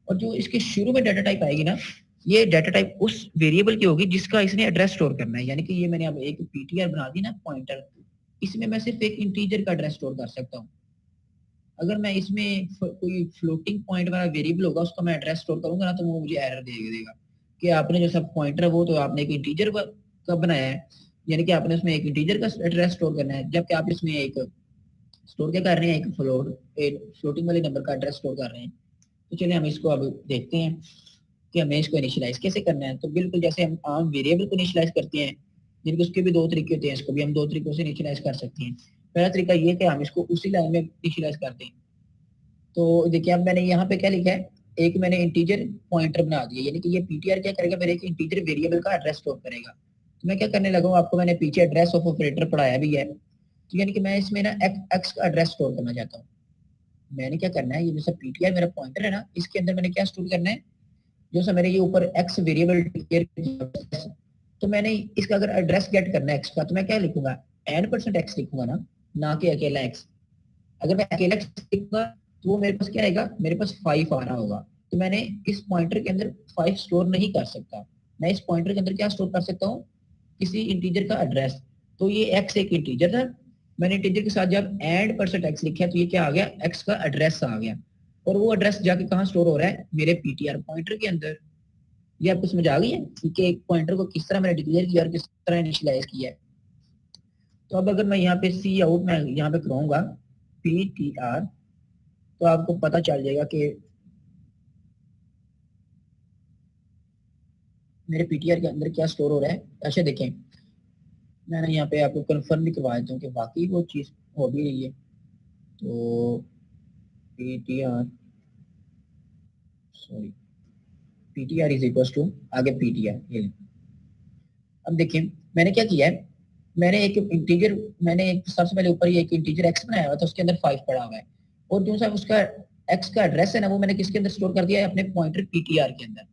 और जो इसके शुरू में डाटा टाइप आएगी ना, ये डाटा टाइप उस वेरिएबल की होगी जिसका इसने एड्रेस स्टोर करना है। यानी कि ये मैंने अब एक पीटीआर बना दी ना पॉइंटर, इसमें मैं सिर्फ एक इंटीजर का एड्रेस स्टोर कर सकता हूँ। अगर मैं इसमें कोई फ्लोटिंग पॉइंट वाला वेरिएबल होगा, उसका मैं एड्रेस स्टोर करूंगा ना, तो वो मुझे एरर दे देगा कि आपने जो सब पॉइंटर है वो तो आपने एक इंटीजर का बनाया है, यानी कि आपने उसमें एक इंटीजर का एड्रेस स्टोर करना है, जबकि आप इसमें एक स्टोर क्या कर रहे हैं, एक फ्लोटिंग वाले नंबर का एड्रेस स्टोर कर रहे हैं। तो चलिए हम इसको अब देखते हैं कि हमें इसको इनिशियलाइज कैसे करना है। तो बिल्कुल जैसे हम आम वेरिएबल को इनिशियलाइज करते हैं, जिनके उसके भी दो तरीके होते हैं, इसको भी हम दो तरीकों से इनिशियलाइज कर सकते हैं। पहला तरीका ये कि हम इसको उसी लाइन में इनिशियलाइज करते हैं। तो देखिए अब मैंने यहाँ पे क्या लिखा है, एक मैंने इंटीजर पॉइंटर बना दिया, यानी कि ये पीटीआर क्या करेगा, मेरे एक इंटीजर वेरिएबल का एड्रेस स्टोर करेगा। तो मैं क्या करने लगा हूँ, आपको मैंने पीछे एड्रेस ऑफ ऑपरेटर पढ़ाया भी है। तो यानी कि मैं इसमें ना एक्स का एड्रेस स्टोर करना चाहता हूँ। मैंने क्या करना है, ये जैसा पीटीआर मेरा पॉइंटर है ना, इसके अंदर मैंने क्या स्टोर करना है, जो सा मैंने ये ऊपर एक्स वेरिएबल डिक्लेयर किया, तो मैंने इसका अगर एड्रेस गेट करना है एक्स का, तो मैं क्या लिखूंगा, n% x लिखूंगा ना कि अकेला एक्स। अगर मैं अकेला एक्स लिखूंगा तो वो मेरे पास क्या आएगा, मेरे पास 5 आ रहा होगा। तो मैंने इस पॉइंटर के अंदर 5 स्टोर नहीं कर सकता। मैं इस पॉइंटर के अंदर क्या स्टोर कर सकता हूँ, किसी इंटीजर का एड्रेस। तो ये एक्स एक इंटीजर था, मैंने इंटीजर के साथ जब n%x लिखा तो ये क्या आ गया, एक्स का एड्रेस आ गया। और वो एड्रेस जाके कहाँ स्टोर हो रहा है, मेरे पीटीआर पॉइंटर के अंदर। ये आपको समझ आ गई है कि एक पॉइंटर को किस तरह मैंने डिक्लेयर किया और किस तरह इनिशियलाइज किया है। तो अब अगर मैं यहाँ पे सी आउट में यहाँ पे कराऊंगा पीटीआर, तो आपको पता चल जाएगा कि मेरे पीटीआर के अंदर क्या स्टोर हो रहा है। अच्छा देखें, मैंने यहाँ पे आपको कंफर्म भी करवा देता हूँ कि वाकई वो चीज़ हो भी रही है। तो PTR, sorry, PTR is equal to आगे पीटीआर, ये अब देखिए मैंने क्या किया है, मैंने एक इंटीजर, मैंने एक सबसे पहले ऊपर ये एक इंटीजर एक्स बनाया हुआ था, उसके अंदर 5 पड़ा हुआ है। और जो सा उसका एक्स का एड्रेस है ना, वो मैंने किसके अंदर स्टोर कर दिया है, अपने पॉइंटर पीटीआर के अंदर।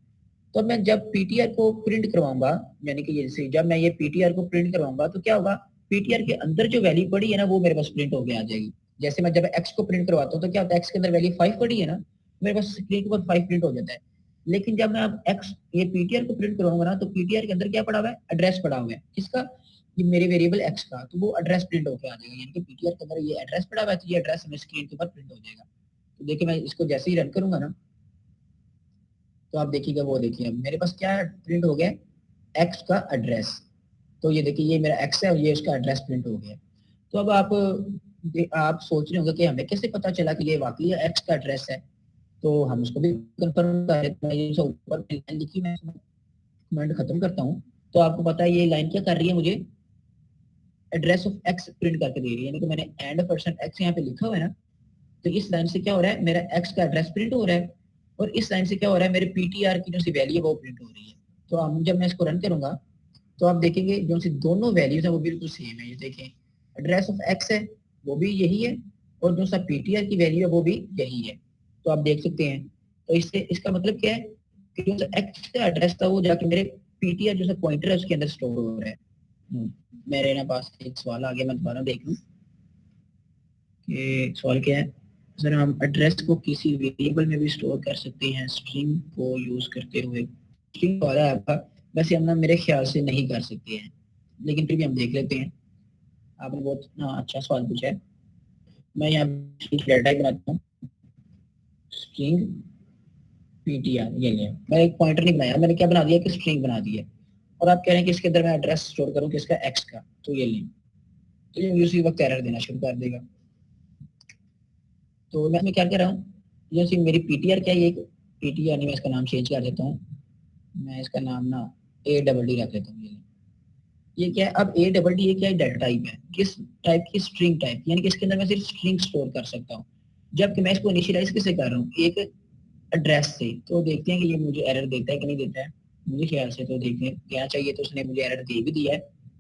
तो मैं जब पीटीआर को प्रिंट करवाऊंगा, यानी कि जैसे जब मैं ये पीटीआर को प्रिंट करवाऊंगा तो क्या होगा, पीटीआर के अंदर जो वैल्यू पड़ी है ना, वो मेरे पास प्रिंट होकर आ जाएगी। जैसे मैं जब एक्स को प्रिंट करवाता हूँ तो क्या होता है, एक्स के अंदर वैल्यू 5 पड़ी है ना, मेरे पास स्क्रीन के ऊपर 5 प्रिंट हो जाता है। लेकिन जब मैं अब एक्स ये पीटीआर को प्रिंट कराऊंगा ना, तो पीटीआर के अंदर क्या पड़ा हुआ है, एड्रेस पड़ा हुआ है किसका, ये मेरे वेरिएबल एक्स का, तो वो एड्रेस प्रिंट होकर आ जाएगा, यानी कि पीटीआर के अंदर ये एड्रेस पड़ा हुआ है, तो ये एड्रेस हमें स्क्रीन के ऊपर प्रिंट हो जाएगा। तो देखिए मैं इसको जैसे ही रन करूंगा ना, तो आप देखिएगा, वो देखिए मेरे पास क्या प्रिंट हो गया, एक्स का एड्रेस। तो ये देखिए ये मेरा एक्स है और ये उसका एड्रेस प्रिंट हो गया। तो अब आप सोच रहे होंगे कि हमें कैसे पता चला कि ये वाकई एक्स का एड्रेस है। तो हम उसको भी कंफर्म कर लेते हैं। ये जो ऊपर लाइन लिखी, मैं कमेंट खत्म करता हूँ। तो आपको पता है ये लाइन क्या कर रही है, मुझे एड्रेस ऑफ एक्स प्रिंट करके दे रही है, यानी कि मैंने एंड परसेंट एक्स यहाँ पे लिखा हुआ है ना। तो इस लाइन से क्या हो रहा है, मेरा एक्स का एड्रेस प्रिंट हो रहा है, और इस लाइन से क्या हो रहा है, मेरे पीटीआर की जो सी वैल्यू है वो प्रिंट हो रही है। तो अब जब मैं इसको रन करूंगा, तो आप देखेंगे जो सी दोनों वैल्यूज है वो बिल्कुल सेम है। ये देखें, एड्रेस ऑफ एक्स है वो भी यही है, और जो सा पीटीआर की वैल्यू है वो भी यही है। तो आप देख सकते हैं। तो इससे इसका मतलब क्या है कि जो एक्स का एड्रेस था वो जाके मेरे पीटीआर जो सा पॉइंटर है उसके अंदर स्टोर हो रहा है। मेरे ना पास एक सवाल आ गया, मैं दोबारा देख लूं कि सवाल क्या है। सर हम एड्रेस को किसी वेरिएबल में भी स्टोर कर सकते हैं स्ट्रिंग को यूज करते हुए। स्ट्रिंग वाला है आपका, वैसे हम ना मेरे ख्याल से नहीं कर सकते हैं, लेकिन फिर भी हम देख लेते हैं। आपने बहुत अच्छा सवाल पूछा है। मैं यहाँ डेटा ही बनाता हूँ, स्ट्रिंग पीटीआर, ये ले मैं एक पॉइंटर नहीं बनाया, मैंने क्या बना दिया कि स्ट्रिंग बना दिया। और आप कह रहे हैं कि इसके अंदर मैं एड्रेस स्टोर करूँ किसका, एक्स का। तो ये ले, तो ये उसी वक्त एरर देना शुरू कर देगा। तो मैं इसमें क्या कर रहा हूँ, जैसे मेरी पीटीआर क्या है, ये पीटीआर नहीं, मैं इसका नाम चेंज कर देता हूँ। मैं इसका नाम ना ए डबल डी रख लेता हूँ। ये क्या है, अब ए डबल डी ये क्या है, डाटा टाइप है, किस टाइप की, स्ट्रिंग टाइप, यानी कि इसके अंदर मैं सिर्फ स्ट्रिंग स्टोर कर सकता हूँ। जबकि मैं इसको इनिशियलाइज किससे कर रहा हूँ, एक एड्रेस से। तो देखते हैं कि ये मुझे एरर देता है कि नहीं देता है। मुझे ख्याल से तो देखने क्या चाहिए, तो उसने मुझे एरर दे भी दिया है।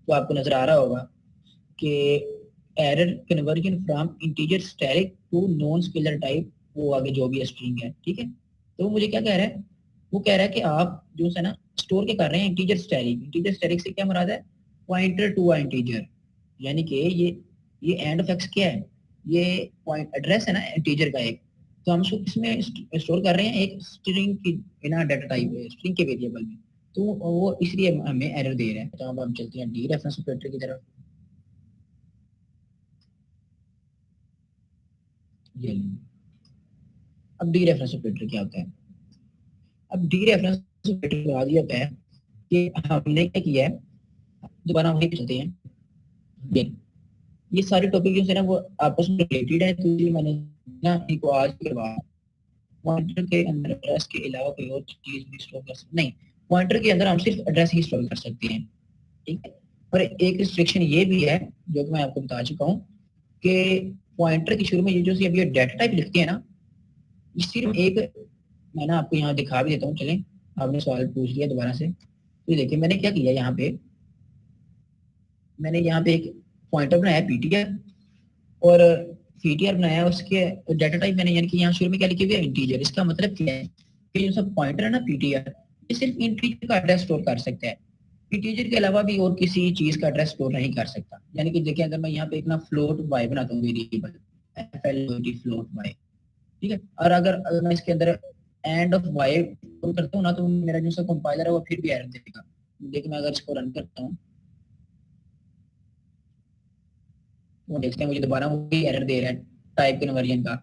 तो आपको नजर आ रहा होगा कि error conversion from integer static to non scalar type, वो आगे जो भी स्ट्रिंग है, ठीक है। तो मुझे क्या कह रहा है, वो कह रहा है कि आप जो है ना स्टोर के कर रहे हैं इंटीजर स्टैटिक। इंटीजर स्टैटिक से क्या मुराद है, पॉइंटर टू अ इंटीजर, यानी कि ये एंड ऑफ एक्स क्या है, ये पॉइंट एड्रेस है ना इंटीजर का एक। तो हम उसको किसमें स्टोर कर रहे हैं, एक स्ट्रिंग की बिना डाटा टाइप स्ट्रिंग के वेरिएबल में। तो वो इसलिए हमें एरर दे रहे हैं। तो अब हम चलते हैं डी रेफरेंस ऑपरेटर की तरफ। ये अब डी रेफरेंस ऑपरेटर क्या होता है। अब डी रेफरेंस ऑपरेटर बता दिया होता है कि हमने क्या किया है, दोबारा वहीं पे चलते हैं। ये ये सारे टॉपिक जो है ना वो आपस में रिलेटेड है, तो इसलिए मैंने ना इनको आज करवा, पॉइंटर के अंदर एड्रेस के अलावा कोई और चीज भी स्टोर कर सकते नहीं, पॉइंटर के अंदर हम सिर्फ एड्रेस ही स्टोर कर सकते हैं, ठीक है। और एक रिस्ट्रिक्शन ये भी है जो कि मैं आपको बता चुका हूँ कि पॉइंटर के शुरू में ये जो अभी ये डेटा टाइप लिखते हैं ना, ये सिर्फ एक, मैं ना आपको यहाँ दिखा भी देता हूँ, चलें। आपने सवाल पूछ लिया दोबारा से, तो देखिए मैंने क्या किया यहाँ पे, मैंने यहाँ पे एक पॉइंटर बनाया पीटीआर, और पीटीआर बनाया उसके डाटा टाइप मैंने, यानी कि यहाँ शुरू में क्या लिखे हुए इंटीजर। इसका मतलब क्या है कि जो सब पॉइंटर है ना पीटीआर, ये सिर्फ इंटीजर का एड्रेस स्टोर कर सकता है, इंटीजर के अलावा भी और किसी चीज का एड्रेस स्टोर नहीं कर सकता। यानी कि देखिए अगर मैं यहाँ पे एक ना फ्लोट वाई बनाता हूँ वेरिएबल, फ्लोट वाई, ठीक है। और अगर मैं इसके अंदर एंड ऑफ वाई करता हूँ ना, तो मेरा जो सा कंपाइलर है वो फिर भी एरर देगा। देखिए मैं अगर इसको रन करता हूँ, वो देखते हैं मुझे दोबारा वही एरर दे रहा है टाइप कन्वर्जन का,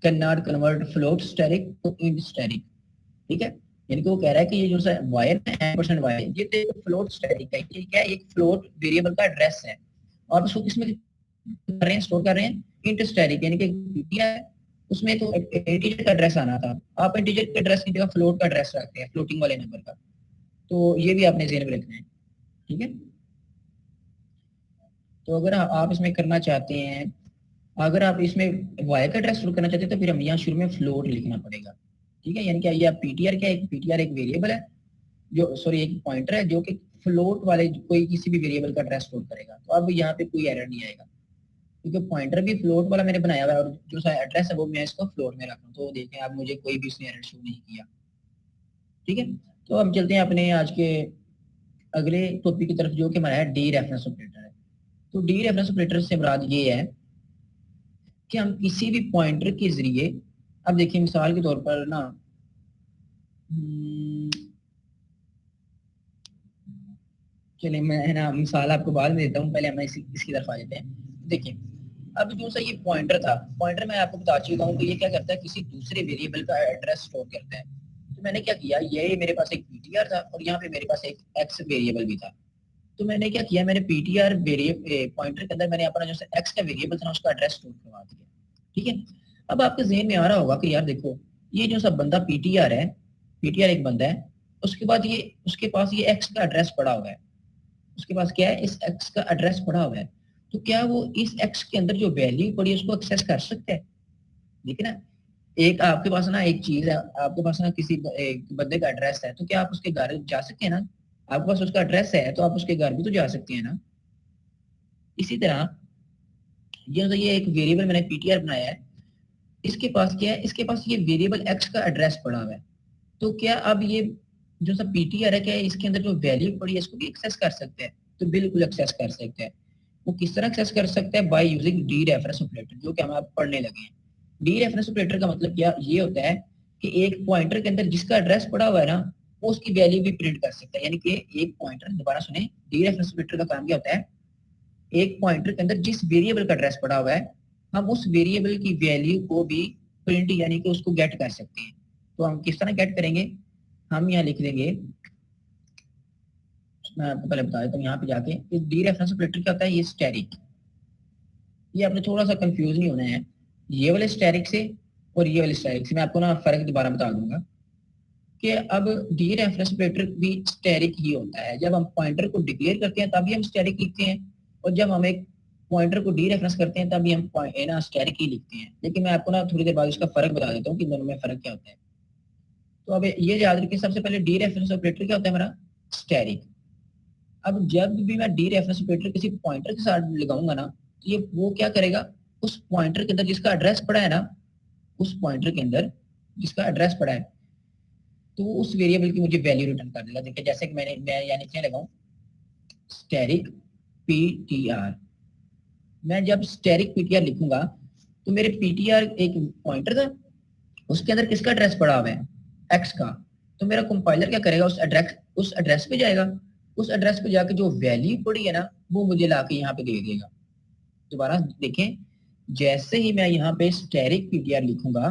can not convert float static to int static, ठीक है। यानी कि वो कह रहा है कि ये जो सा वाई है %, वाई ये तो एक फ्लोट स्टैटिक है, ये क्या है, एक फ्लोट वेरिएबल का एड्रेस है, और उसको किसमें कर रहे हैं, स्टोर कर रहे हैं इंट स्टैटिक, यानी कि पीटीआर है, उसमें तो इंटीजर का एड्रेस आना था, आप इंटीजर के एड्रेस की जगह फ्लोट का एड्रेस रखते हैं, फ्लोटिंग वाले नंबर का। तो ये भी आपने ध्यान में रखना है, ठीक है। तो अगर आप इसमें करना चाहते हैं, अगर आप इसमें वाई का एड्रेस स्टोर करना चाहते हैं, तो फिर हम यहाँ शुरू में फ्लोट लिखना पड़ेगा, ठीक है। यानी कि ये पीटीआर क्या है, पीटीआर एक वेरिएबल है, जो सॉरी एक पॉइंटर है जो कि फ्लोट वाले कोई किसी भी वेरिएबल का एड्रेस स्टोर करेगा। तो अब यहाँ पे कोई एरर नहीं आएगा, क्योंकि पॉइंटर भी फ्लोट वाला मैंने बनाया हुआ है, और जो सा एड्रेस है वो मैं इसको फ्लोट में रख रहा हूँ। तो देखें आप, मुझे कोई भी इसने एरर शो नहीं किया, ठीक है। तो अब चलते हैं अपने आज के अगले टॉपिक की तरफ, जो कि हमारा है डी रेफरेंस ऑपरेटर है। तो डी रेफरेंस ऑपरेटर से मुराद ये है कि हम किसी भी पॉइंटर के जरिए, अब देखिए मिसाल के तौर पर ना, चलिए मैं है ना मिसाल आपको बाद में देता हूँ, पहले हम इसकी तरफ आ जाते हैं। देखिए अब जो सा ये पॉइंटर था, पॉइंटर मैं आपको बता चुका हूँ कि ये क्या करता है, किसी दूसरे वेरिएबल का एड्रेस स्टोर करता है। तो मैंने क्या किया, ये मेरे पास एक पीटीआर था और यहाँ पे मेरे पास एक एक्स वेरिएबल भी था। तो मैंने क्या किया, मैंने पीटीआर वेरिएबल पॉइंटर के अंदर मैंने अपना जो एक्स का वेरिएबल था उसका एड्रेस स्टोर करवा दिया। ठीक है, अब आपके जहन में आ रहा होगा कि यार देखो ये जो सब बंदा पीटीआर है, पीटीआर एक बंदा है, उसके बाद ये उसके पास ये एक्स का एड्रेस पड़ा हुआ है, उसके पास क्या है, इस एक्स का एड्रेस पड़ा हुआ है। तो क्या वो इस एक्स के अंदर जो वैल्यू पड़ी है उसको एक्सेस कर सकते हैं? देखिए ना, एक आपके पास ना एक चीज है, आपके पास ना किसी एक बंदे का एड्रेस है, तो क्या आप उसके घर जा सकते हैं ना? आपके पास उसका एड्रेस है तो आप उसके घर भी तो जा सकते हैं ना। इसी तरह ये एक वेरिएबल मैंने पीटीआर बनाया है, इसके पास क्या है, इसके पास ये वेरिएबल एक्स का एड्रेस पड़ा हुआ है। तो क्या अब ये जो सब पीटीआर है, क्या है इसके अंदर जो वैल्यू पड़ी है इसको भी एक्सेस कर सकते हैं? तो बिल्कुल एक्सेस कर सकते हैं। वो किस तरह एक्सेस कर सकते हैं? By using D reference operator, जो कि हम आप पढ़ने लगे हैं। डी रेफरेंस ऑपरेटर का मतलब क्या ये होता है कि एक पॉइंटर के अंदर जिसका एड्रेस पड़ा हुआ है ना, वो उसकी वैल्यू भी प्रिंट कर सकता है। यानी कि एक पॉइंटर, दोबारा सुने, डी रेफरेंस ऑपरेटर का काम क्या होता है, एक पॉइंटर के अंदर जिस वेरिएबल का एड्रेस पड़ा हुआ है, हम उस वेरिएबल की वैल्यू को भी प्रिंट यानी कि उसको गेट कर सकते हैं। तो हम किस तरह गेट करेंगे, हम यहाँ लिख देंगे, मैं आपको पहले बता देता हूँ, यहाँ पे जाके इस डी रेफरेंस ऑपरेटर क्या होता है, ये स्टैटिक, ये आपने थोड़ा सा कंफ्यूज नहीं होना है ये वाले स्टैटिक से और ये वाले स्टैटिक से। मैं आपको ना फर्क दोबारा बता दूंगा कि अब डी रेफरेंस ऑपरेटर भी स्टैटिक ही होता है। जब हम पॉइंटर को डिक्लेयर करते हैं तभी हम स्टैटिक लिखते हैं, और जब हम एक पॉइंटर को डी रेफरेंस करते हैं तभी हम ना स्टैटिक ही लिखते हैं। लेकिन मैं आपको ना थोड़ी देर बाद इसका फर्क बता देता हूँ कि दोनों में फर्क क्या होता है। तो अब ये याद रखिए, सबसे पहले डी रेफरेंस ऑपरेटर क्या होता है हमारा, स्टैटिक। अब जब भी मैं डी रेफरेंस ऑपरेटर किसी पॉइंटर के साथ लगाऊंगा ना, तो ये वो क्या करेगा, उस पॉइंटर के अंदर जिसका एड्रेस पड़ा है ना, उस पॉइंटर के अंदर जिसका एड्रेस पड़ा है, तो वो उस वेरिएबल की मुझे वैल्यू रिटर्न कर देगा। देखिए जैसे कि मैं यानी क्या लगाऊं, स्टैटिक पीटीआर। मैं जब स्टैटिक पीटीआर लिखूंगा तो मेरे पीटीआर एक पॉइंटर था, उसके अंदर किसका एड्रेस पड़ा हुआ है, एक्स का। तो मेरा कंपाइलर क्या करेगा, उस एड्रेस पे जाएगा, उस एड्रेस पे जाके जो वैल्यू पड़ी है ना वो मुझे लाके यहाँ पे दे देगा। दोबारा देखें, जैसे ही मैं यहाँ पे स्टैटिक पीटीआर लिखूंगा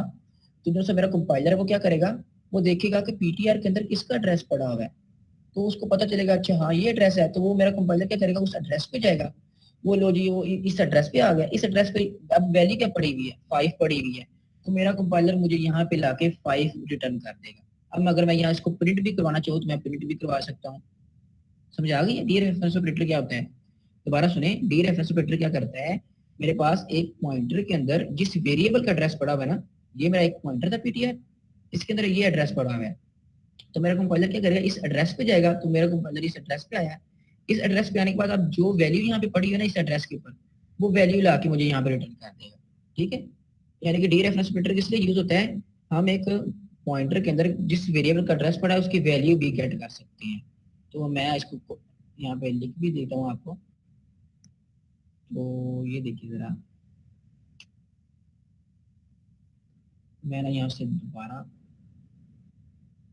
तो जो सा मेरा कंपाइलर है वो क्या करेगा, वो देखेगा कि पीटीआर के अंदर किसका एड्रेस पड़ा हुआ है। तो उसको पता चलेगा अच्छा हाँ ये एड्रेस है, तो वो मेरा कंपाइलर क्या करेगा, उस एड्रेस पे जाएगा, वो लो जी वो इस एड्रेस पे आ गया, इस एड्रेस पे अब वैल्यू क्या पड़ी हुई है, 5 पड़ी हुई है। तो मेरा कंपाइलर मुझे यहाँ पे लाके 5 रिटर्न कर देगा। अब अगर मैं यहाँ इसको प्रिंट भी करवाना चाहूँ तो मैं प्रिंट भी करवा सकता हूँ। समझ आ गई है डी रेफरेंस ऑपरेटर क्या होता है? दोबारा सुने, डी रेफरेंस ऑपरेटर क्या करता है, मेरे पास एक पॉइंटर के अंदर जिस वेरिएबल का एड्रेस पड़ा हुआ है ना, ये मेरा एक पॉइंटर था पीटीआर, इसके अंदर ये एड्रेस पड़ा हुआ है। तो मेरा कंपाइलर क्या करेगा, इस एड्रेस पे जाएगा, तो मेरा कंपाइलर इस एड्रेस पे आया, इस एड्रेस पे आने के बाद अब जो वैल्यू यहाँ पे पड़ी है ना इस एड्रेस के ऊपर, वो वैल्यू ला के मुझे यहाँ पे रिटर्न कर देगा। ठीक है, यानी कि डी रेफरेंस ऑपरेटर किस लिए यूज होता है, हम एक पॉइंटर के अंदर जिस वेरिएबल का एड्रेस पड़ा है उसकी वैल्यू भी गेट कर सकते हैं। तो मैं इसको यहाँ पे लिख भी देता हूँ आपको। तो ये देखिए जरा, मैं ना यहाँ से दोबारा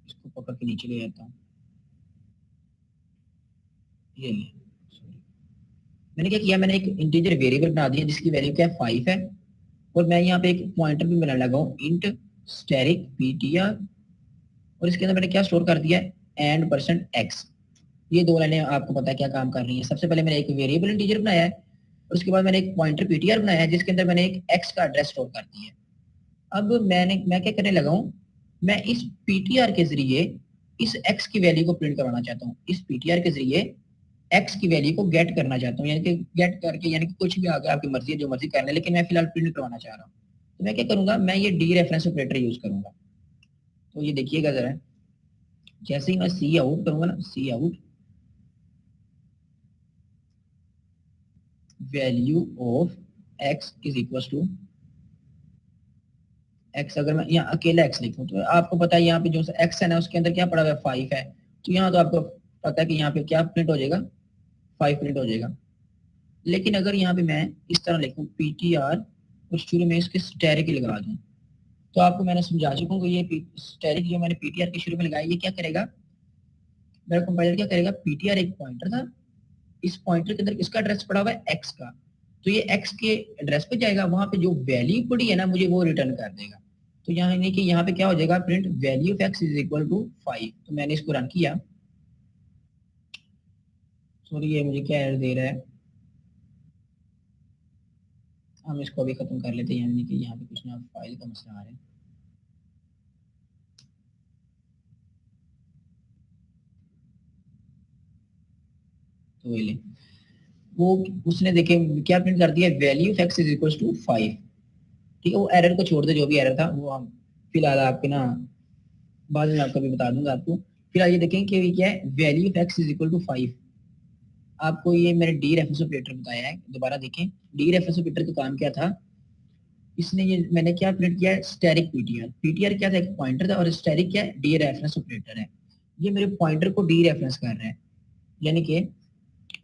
इसको पकड़ के नीचे ले जाता हूँ। ये मैंने क्या किया, मैंने एक इंटीजर वेरिएबल बना दिया जिसकी वैल्यू क्या है, 5 है। और मैं यहाँ पे एक पॉइंटर भी बनाने लगा हूँ, इंट स्टैटिक पीटीआर, और इसके अंदर मैंने क्या स्टोर कर दिया है, एंड परसेंट एक्स। ये दो लाइनें आपको पता है क्या काम कर रही है। सबसे पहले मैंने एक वेरिएबल इंटीजर बनाया है, और उसके बाद मैंने एक पॉइंटर पीटीआर बनाया है जिसके अंदर मैंने एक एक्स का एड्रेस स्टोर कर दिया है। अब मैं क्या करने लगा हूँ, मैं इस पीटीआर के जरिए इस एक्स की वैल्यू को प्रिंट करवाना चाहता हूँ। इस पीटीआर के जरिए एक्स की वैल्यू को गेट करना चाहता हूँ, यानी कि गेट करके, यानी कि कुछ भी आ गया आपकी मर्जी है, जो मर्जी करना है, लेकिन मैं फिलहाल प्रिंट करवाना चाह रहा हूँ। तो मैं क्या करूंगा, मैं ये डी रेफरेंस ऑपरेटर यूज करूंगा। तो ये देखिएगा जरा, जैसे ही मैं सी आउट करूंगा ना, cout value of x is equal to x, अगर मैं यहाँ अकेला एक्स लिखूं तो आपको पता है यहाँ पे जो एक्स है ना उसके अंदर क्या पड़ा हुआ है, 5 है। तो यहाँ तो आपको पता है कि यहाँ पे क्या प्रिंट हो जाएगा, 5 प्रिंट हो जाएगा। लेकिन अगर यहाँ पे मैं इस तरह लिखूं पीटीआर और शुरू में इसके स्टैटिक लगा दूं, तो आपको मैंने समझा चुका हूँ कि ये स्टैटिक जो मैंने पीटीआर के शुरू में लगाया, ये क्या करेगा, मेरा कंपाइलर क्या करेगा, पीटीआर एक पॉइंटर था, इस पॉइंटर के अंदर किसका एड्रेस पड़ा हुआ है, एक्स का, तो ये एक्स के एड्रेस पे जाएगा, वहां पे जो वैल्यू पड़ी है ना मुझे वो रिटर्न कर देगा। तो यहाँ यानी कि यहाँ पे क्या हो जाएगा, print value of x is equal to 5। तो मैंने इसको रन किया, सॉरी ये मुझे क्या एरर दे रहा है, हम इसको अभी खत्म कर लेते हैं, यानी कि यहाँ पे कुछ ना फाइल का मसला आ रहा है। तो ये ले, वो उसने देखे क्या प्रिंट कर दिया, value of x is equal to 5। ठीक है, वो एरर को छोड़ दे, जो भी एरर था वो हम फिलहाल आपके ना बाद में आपको भी बता दूंगा आपको। फिलहाल ये देखें कि क्या है, value of x is equal to 5। आपको ये मैंने डी रेफरेंस ऑपरेटर बताया है, दोबारा देखें, डी रेफरेंस ऑपरेटर का काम क्या था, इसने ये मैंने क्या प्रिंट किया है, स्टैटिक पीटीआर। पीटीआर क्या था, एक पॉइंटर था, और स्टैटिक क्या है, डी रेफरेंस ऑपरेटर है। ये मेरे पॉइंटर को डी रेफरेंस कर रहा है, यानी कि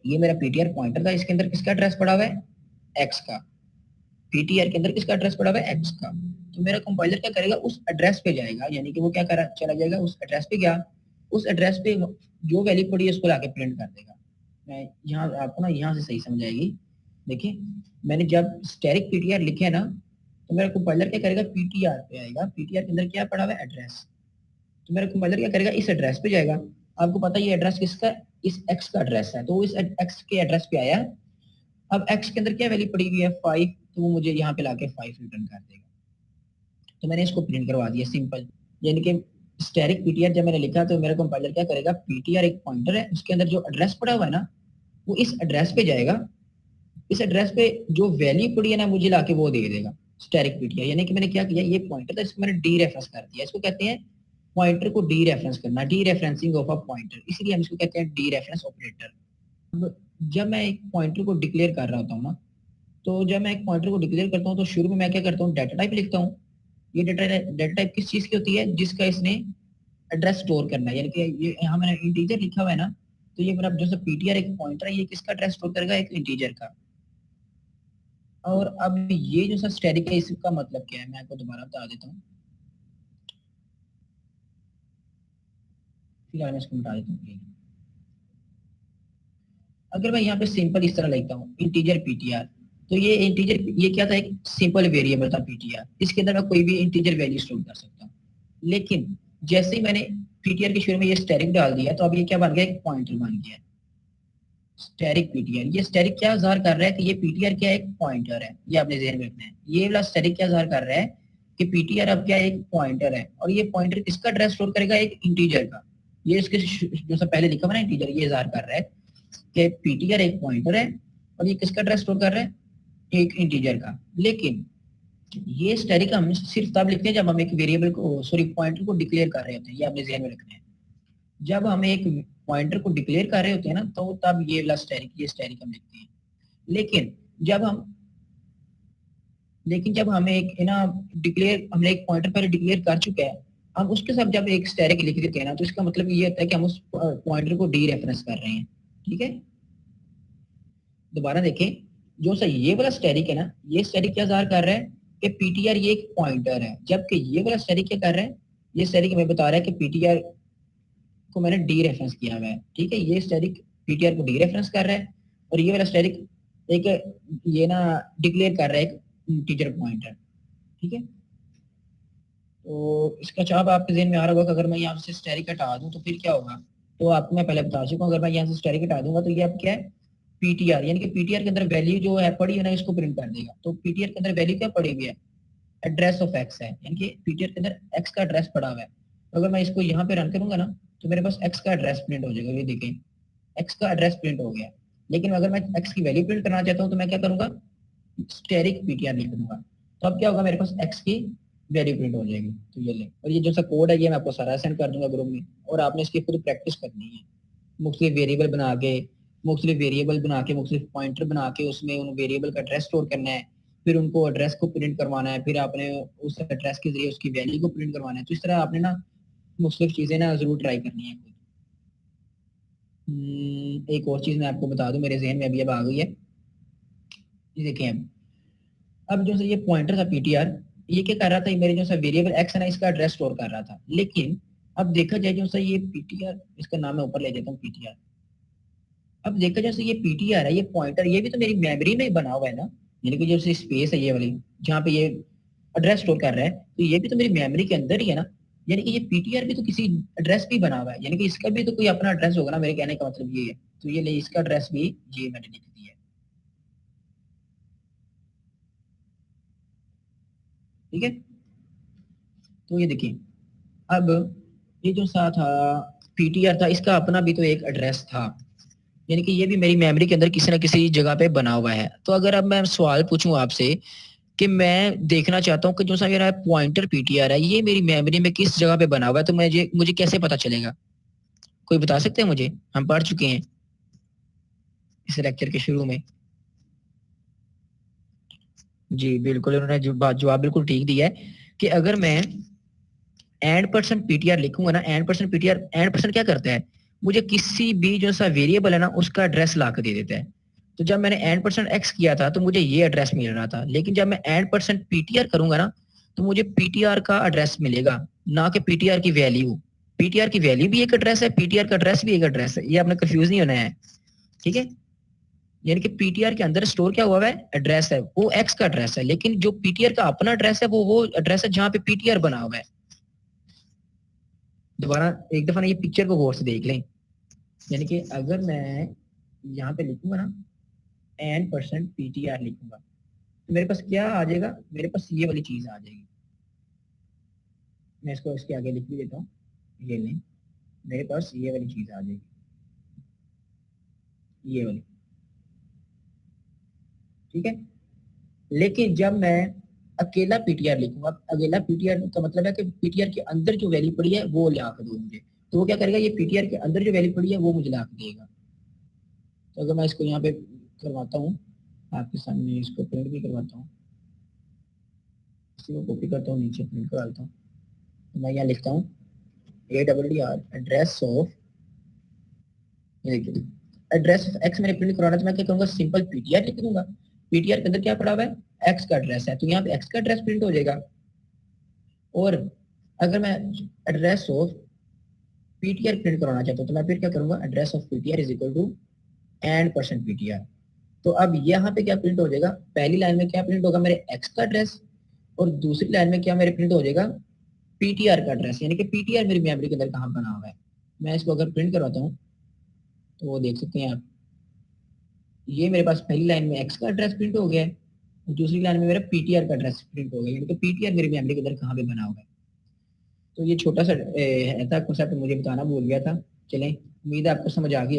ये मेरा पीटीआर पॉइंटर था, इसके अंदर किसका एड्रेस पड़ा हुआ है, एक्स का। पीटीआर के अंदर किसका एड्रेस पड़ा हुआ है, एक्स का। तो मेरा कंपाइलर क्या करेगा, उस एड्रेस पे जाएगा, यानी कि वो क्या करा चला जाएगा उस एड्रेस पे, गया उस एड्रेस पे जो वैल्यू पड़ी है उसको लाके प्रिंट कर देगा। मैं यहाँ आपको ना यहाँ से सही समझ आएगी। देखिए, मैंने जब स्टैटिक पीटीआर लिखे ना, तो मेरा कंपाइलर क्या करेगा, पीटीआर पे आएगा, पीटीआर के अंदर क्या पड़ा हुआ है, एड्रेस। तो मेरा कंपाइलर क्या करेगा, इस एड्रेस पे जाएगा। आपको पता है ये एड्रेस किसका, इस एक्स का एड्रेस है, तो इस एक्स के एड्रेस पे आया। अब एक्स के अंदर क्या वैल्यू पड़ी हुई है, 5, तो वो मुझे यहाँ पे लाके 5 रिटर्न कर देगा। तो मैंने इसको प्रिंट करवा दिया, सिंपल। यानी कि स्टैटिक पीटीआर जब मैंने लिखा, तो मेरा कंपाइलर क्या करेगा, पीटीआर एक पॉइंटर है, उसके अंदर जो एड्रेस पड़ा हुआ है ना, वो इस एड्रेस पे जाएगा, इस एड्रेस पे जो वैल्यू पड़ी है ना मुझे लाके वो दे देगा, स्टैटिक पीटीआर। यानी कि मैंने क्या किया, ये पॉइंटर था, इसको मैंने डी रेफरेंस कर दिया। इसको कहते हैं पॉइंटर को डी रेफरेंस करना, D referencing of a pointer, इसलिए हम इसको कहते हैं डी रेफरेंस ऑपरेटर। जब मैं एक पॉइंटर को डिक्लेयर कर रहा होता हूँ ना, तो जब मैं एक पॉइंटर को डिक्लेयर करता हूँ, तो शुरू में मैं क्या करता हूँ, डाटा टाइप लिखता हूँ। ये डाटा टाइप किस चीज की होती है, जिसका इसने एड्रेस स्टोर करना है। यानी कि ये यहाँ मैंने इंटीजर लिखा हुआ है ना, तो ये मेरा जो पीटीआर एक पॉइंटर है, ये किसका एड्रेस स्टोर करेगा, एक इंटीजर का। और अब ये जो सा स्टैटिक है, इसका मतलब क्या है, मैं आपको दोबारा बता देता हूँ, फिलहाल मैं इसको मिटा देता हूँ। अगर मैं यहाँ पे सिंपल इस तरह लिखता हूँ, इंटीजर पीटीआर, तो ये इंटीजर ये क्या था, एक सिंपल वेरिएबल था पीटीआर, इसके अंदर मैं कोई भी इंटीजर वैल्यू स्टोर कर सकता हूँ। लेकिन जैसे ही मैंने पीटीआर के शुरू में ये स्टैटिक डाल दिया, तो अब ये क्या बन गया, एक पॉइंटर बन गया, स्टैटिक पीटीआर। ये स्टैटिक क्या ज़ाहिर कर रहा है कि ये पीटीआर क्या एक पॉइंटर है, ये आपने ध्यान में रखना है। ये वाला स्टैटिक क्या ज़ाहिर कर रहा है कि पीटीआर अब क्या एक पॉइंटर है, और ये पॉइंटर किसका एड्रेस स्टोर करेगा, एक इंटीजर का। ये इसके जो सब पहले लिखा हुआ ना इंटीजर, ये ज़ाहिर कर रहा है कि पीटीआर एक पॉइंटर है, और ये किसका एड्रेस स्टोर कर रहा है, एक इंटीजर का। लेकिन ये स्टैटिक हम सिर्फ तब लिखते हैं जब हम एक वेरिएबल को, सॉरी पॉइंटर को डिक्लेयर कर रहे होते हैं, ये आपने ध्यान में रखना है। जब हम एक पॉइंटर को डिक्लेयर कर रहे होते हैं ना, तो तब ये वाला स्टैटिक, ये स्टैटिक हम लिखते हैं। लेकिन जब हम लेकिन जब हमें एक ना डिक्लेयर, हमने एक पॉइंटर पहले डिक्लेयर कर चुका है, हम उसके साथ जब एक स्टैटिक लिख देते हैं ना, तो इसका मतलब ये होता है कि हम उस पॉइंटर को डी रेफरेंस कर रहे हैं। ठीक है, दोबारा देखें, जो सा ये वाला स्टैटिक है ना, ये स्टैटिक क्या ज़ाहिर कर रहा है कि पीटीआर ये एक पॉइंटर है, जबकि ये वाला स्टैटिक क्या कर रहा है, ये स्टैटिक हमें बता रहा है कि पीटीआर को मैंने डी रेफरेंस किया हुआ है। ठीक है, ये स्टैटिक पीटीआर को डी रेफरेंस कर रहा है, और ये वाला स्टैटिक एक ये ना डिक्लेयर कर रहा है एक इंटीजर पॉइंटर। ठीक है, तो इसका जवाब आपके जहन में आ रहा होगा कि अगर मैं यहाँ से स्टैटिक हटा दूं तो फिर क्या होगा। तो आपको मैं पहले बता चुका हूँ, अगर मैं यहाँ से स्टैटिक हटा दूंगा तो ये अब क्या है, पीटीआर, यानी कि पीटीआर के अंदर वैल्यू जो है पड़ी है ना, इसको प्रिंट कर देगा। तो पीटीआर के अंदर वैल्यू क्या पड़ी हुई है, एड्रेस ऑफ एक्स है, यानी कि पीटीआर के अंदर एक्स का एड्रेस पड़ा हुआ है। तो अगर मैं इसको यहाँ पे रन करूंगा ना, तो मेरे पास एक्स का एड्रेस प्रिंट हो जाएगा, ये देखें एक्स का एड्रेस प्रिंट हो गया। लेकिन अगर मैं एक्स की वैल्यू प्रिंट करना चाहता हूँ, तो मैं क्या करूंगा, स्टेरिक पीटीआर लिख दूंगा। तो अब क्या होगा, मेरे पास एक्स की वैल्यू प्रिंट हो जाएगी। तो ये ले, और ये जो सा कोड है ये मैं आपको सारा सेंड कर दूंगा ग्रुप में, और आपने इसकी खुद प्रैक्टिस करनी है। मुख्तलिफ वेरिएबल बना के, मुख्तलिफ पॉइंटर बना के उसमें उन वेरिएबल का एड्रेस स्टोर करना है, फिर उनको एड्रेस को प्रिंट करवाना है, फिर आपने उस एड्रेस के जरिए उसकी वैल्यू को प्रिंट करवाना है। तो इस तरह आपने ना मुख्तलिफ चीजें ना जरूर ट्राई करनी है। एक और चीज मैं आपको बता दूं, मेरे जहन में अभी अब आ गई है, ये देखें। अब जो ये पॉइंटर था पीटीआर, ये क्या कर रहा था, ये मेरे जो सा वेरिएबल एक्स है ना, इसका एड्रेस स्टोर कर रहा था। लेकिन अब देखा जाए जो सा ये पीटीआर, इसका नाम मैं ऊपर ले जाता हूँ पीटीआर। अब देखा जैसे ये पीटीआर है, ये पॉइंटर, ये भी तो मेरी मेमोरी में ही बना हुआ है ना, यानी कि जैसे स्पेस है ये वाली जहाँ पे ये एड्रेस स्टोर कर रहा है, तो ये भी तो मेरी मेमोरी के अंदर ही है ना। यानी कि ये पीटीआर भी तो किसी एड्रेस पे बना हुआ है, यानी कि इसका भी तो कोई अपना एड्रेस होगा ना, मेरे कहने का मतलब ये है। तो ये ले, इसका एड्रेस भी ये मैंने लिख दिया है। ठीक है, तो ये देखिए, अब ये जो सा था पीटीआर था, इसका अपना भी तो एक एड्रेस था, यानी कि ये भी मेरी मेमोरी के अंदर किसी ना किसी जगह पे बना हुआ है। तो अगर अब मैं सवाल पूछूं आपसे कि मैं देखना चाहता हूँ कि जो सा मेरा पॉइंटर पीटीआर है, ये मेरी मेमोरी में किस जगह पे बना हुआ है, तो मुझे मुझे कैसे पता चलेगा? कोई बता सकते हैं मुझे? हम पढ़ चुके हैं इस लेक्चर के शुरू में। जी बिल्कुल, उन्होंने जवाब बिल्कुल ठीक दिया है कि अगर मैं एंड परसेंट पीटीआर लिखूंगा ना, and percent PTR, and percent क्या करता है, मुझे किसी भी जो सा वेरिएबल है ना उसका एड्रेस ला के दे देता है। तो जब मैंने एंड परसेंट एक्स किया था तो मुझे ये एड्रेस मिल रहा था, लेकिन जब मैं एंड परसेंट पीटीआर करूंगा ना, तो मुझे पीटीआर का एड्रेस मिलेगा, ना कि पीटीआर की वैल्यू। पीटीआर की वैल्यू भी एक एड्रेस है, पीटीआर का एड्रेस भी एक एड्रेस है, ये आपने कंफ्यूज नहीं होना है। ठीक है, यानी कि पीटीआर के अंदर स्टोर क्या हुआ है, एड्रेस है, वो एक्स का एड्रेस है, लेकिन जो पीटीआर का अपना एड्रेस है वो एड्रेस है जहाँ पे पीटीआर बना हुआ है। दोबारा एक दफा ना ये पिक्चर को गौर से देख लें, यानी कि अगर मैं यहाँ पे लिखूंगा ना एन परसेंट पीटीआर लिखूंगा, तो मेरे पास क्या आ जाएगा, मेरे पास ये वाली चीज आ जाएगी। मैं इसको इसके आगे लिख भी देता हूँ, ये नहीं, मेरे पास ये वाली चीज आ जाएगी, ये वाली। ठीक है, लेकिन जब मैं अकेला पीटीआर लिखूंगा, अकेला पीटीआर का मतलब है कि पीटीआर के अंदर जो वैल्यू पड़ी है वो ला के दो मुझे, तो वो क्या करेगा, ये पीटीआर के अंदर जो वैल्यू पड़ी है वो मुझे ला के देगा। तो अगर मैं इसको यहाँ पे करवाता हूँ आपके सामने, इसको प्रिंट भी करवाता हूँ, इसी को कॉपी करता हूँ, नीचे प्रिंट करवाता हूँ। तो मैं यहाँ लिखता हूँ ADDR एड्रेस ऑफ, ये देखिए एड्रेस ऑफ एक्स मैंने प्रिंट करवाना, तो मैं क्या करूँगा, सिंपल पीटीआर लिख दूंगा। पीटीआर के अंदर क्या पड़ा हुआ है, एक्स का एड्रेस है, तो यहाँ पे एक्स का एड्रेस प्रिंट हो जाएगा। और अगर मैं एड्रेस ऑफ पीटीआर प्रिंट करवाना चाहता हूँ, तो मैं फिर क्या करूंगा, address of PTR is equal to and percent PTR. तो अब यहाँ पे क्या प्रिंट हो जाएगा, पहली लाइन में क्या प्रिंट होगा, मेरे एक्स का एड्रेस, और दूसरी लाइन में क्या मेरे प्रिंट हो जाएगा, पीटीआर का एड्रेस, यानी कि पीटीआर मेरी मेमोरी के अंदर कहाँ बना हुआ है। मैं इसको अगर प्रिंट करवाता हूँ तो वो देख सकते हैं आप, ये मेरे पास पहली लाइन में एक्स का एड्रेस प्रिंट हो गया है, और दूसरी लाइन में मेरा पीटीआर का एड्रेस प्रिंट हो गया, यानी कि पीटीआर मेरी मेमोरी के अंदर कहाँ पे बना हुआ है। तो ये छोटा सा था कॉन्सेप्ट, मुझे बताना भूल गया था। चलें, उम्मीद है आपको समझ आ गई।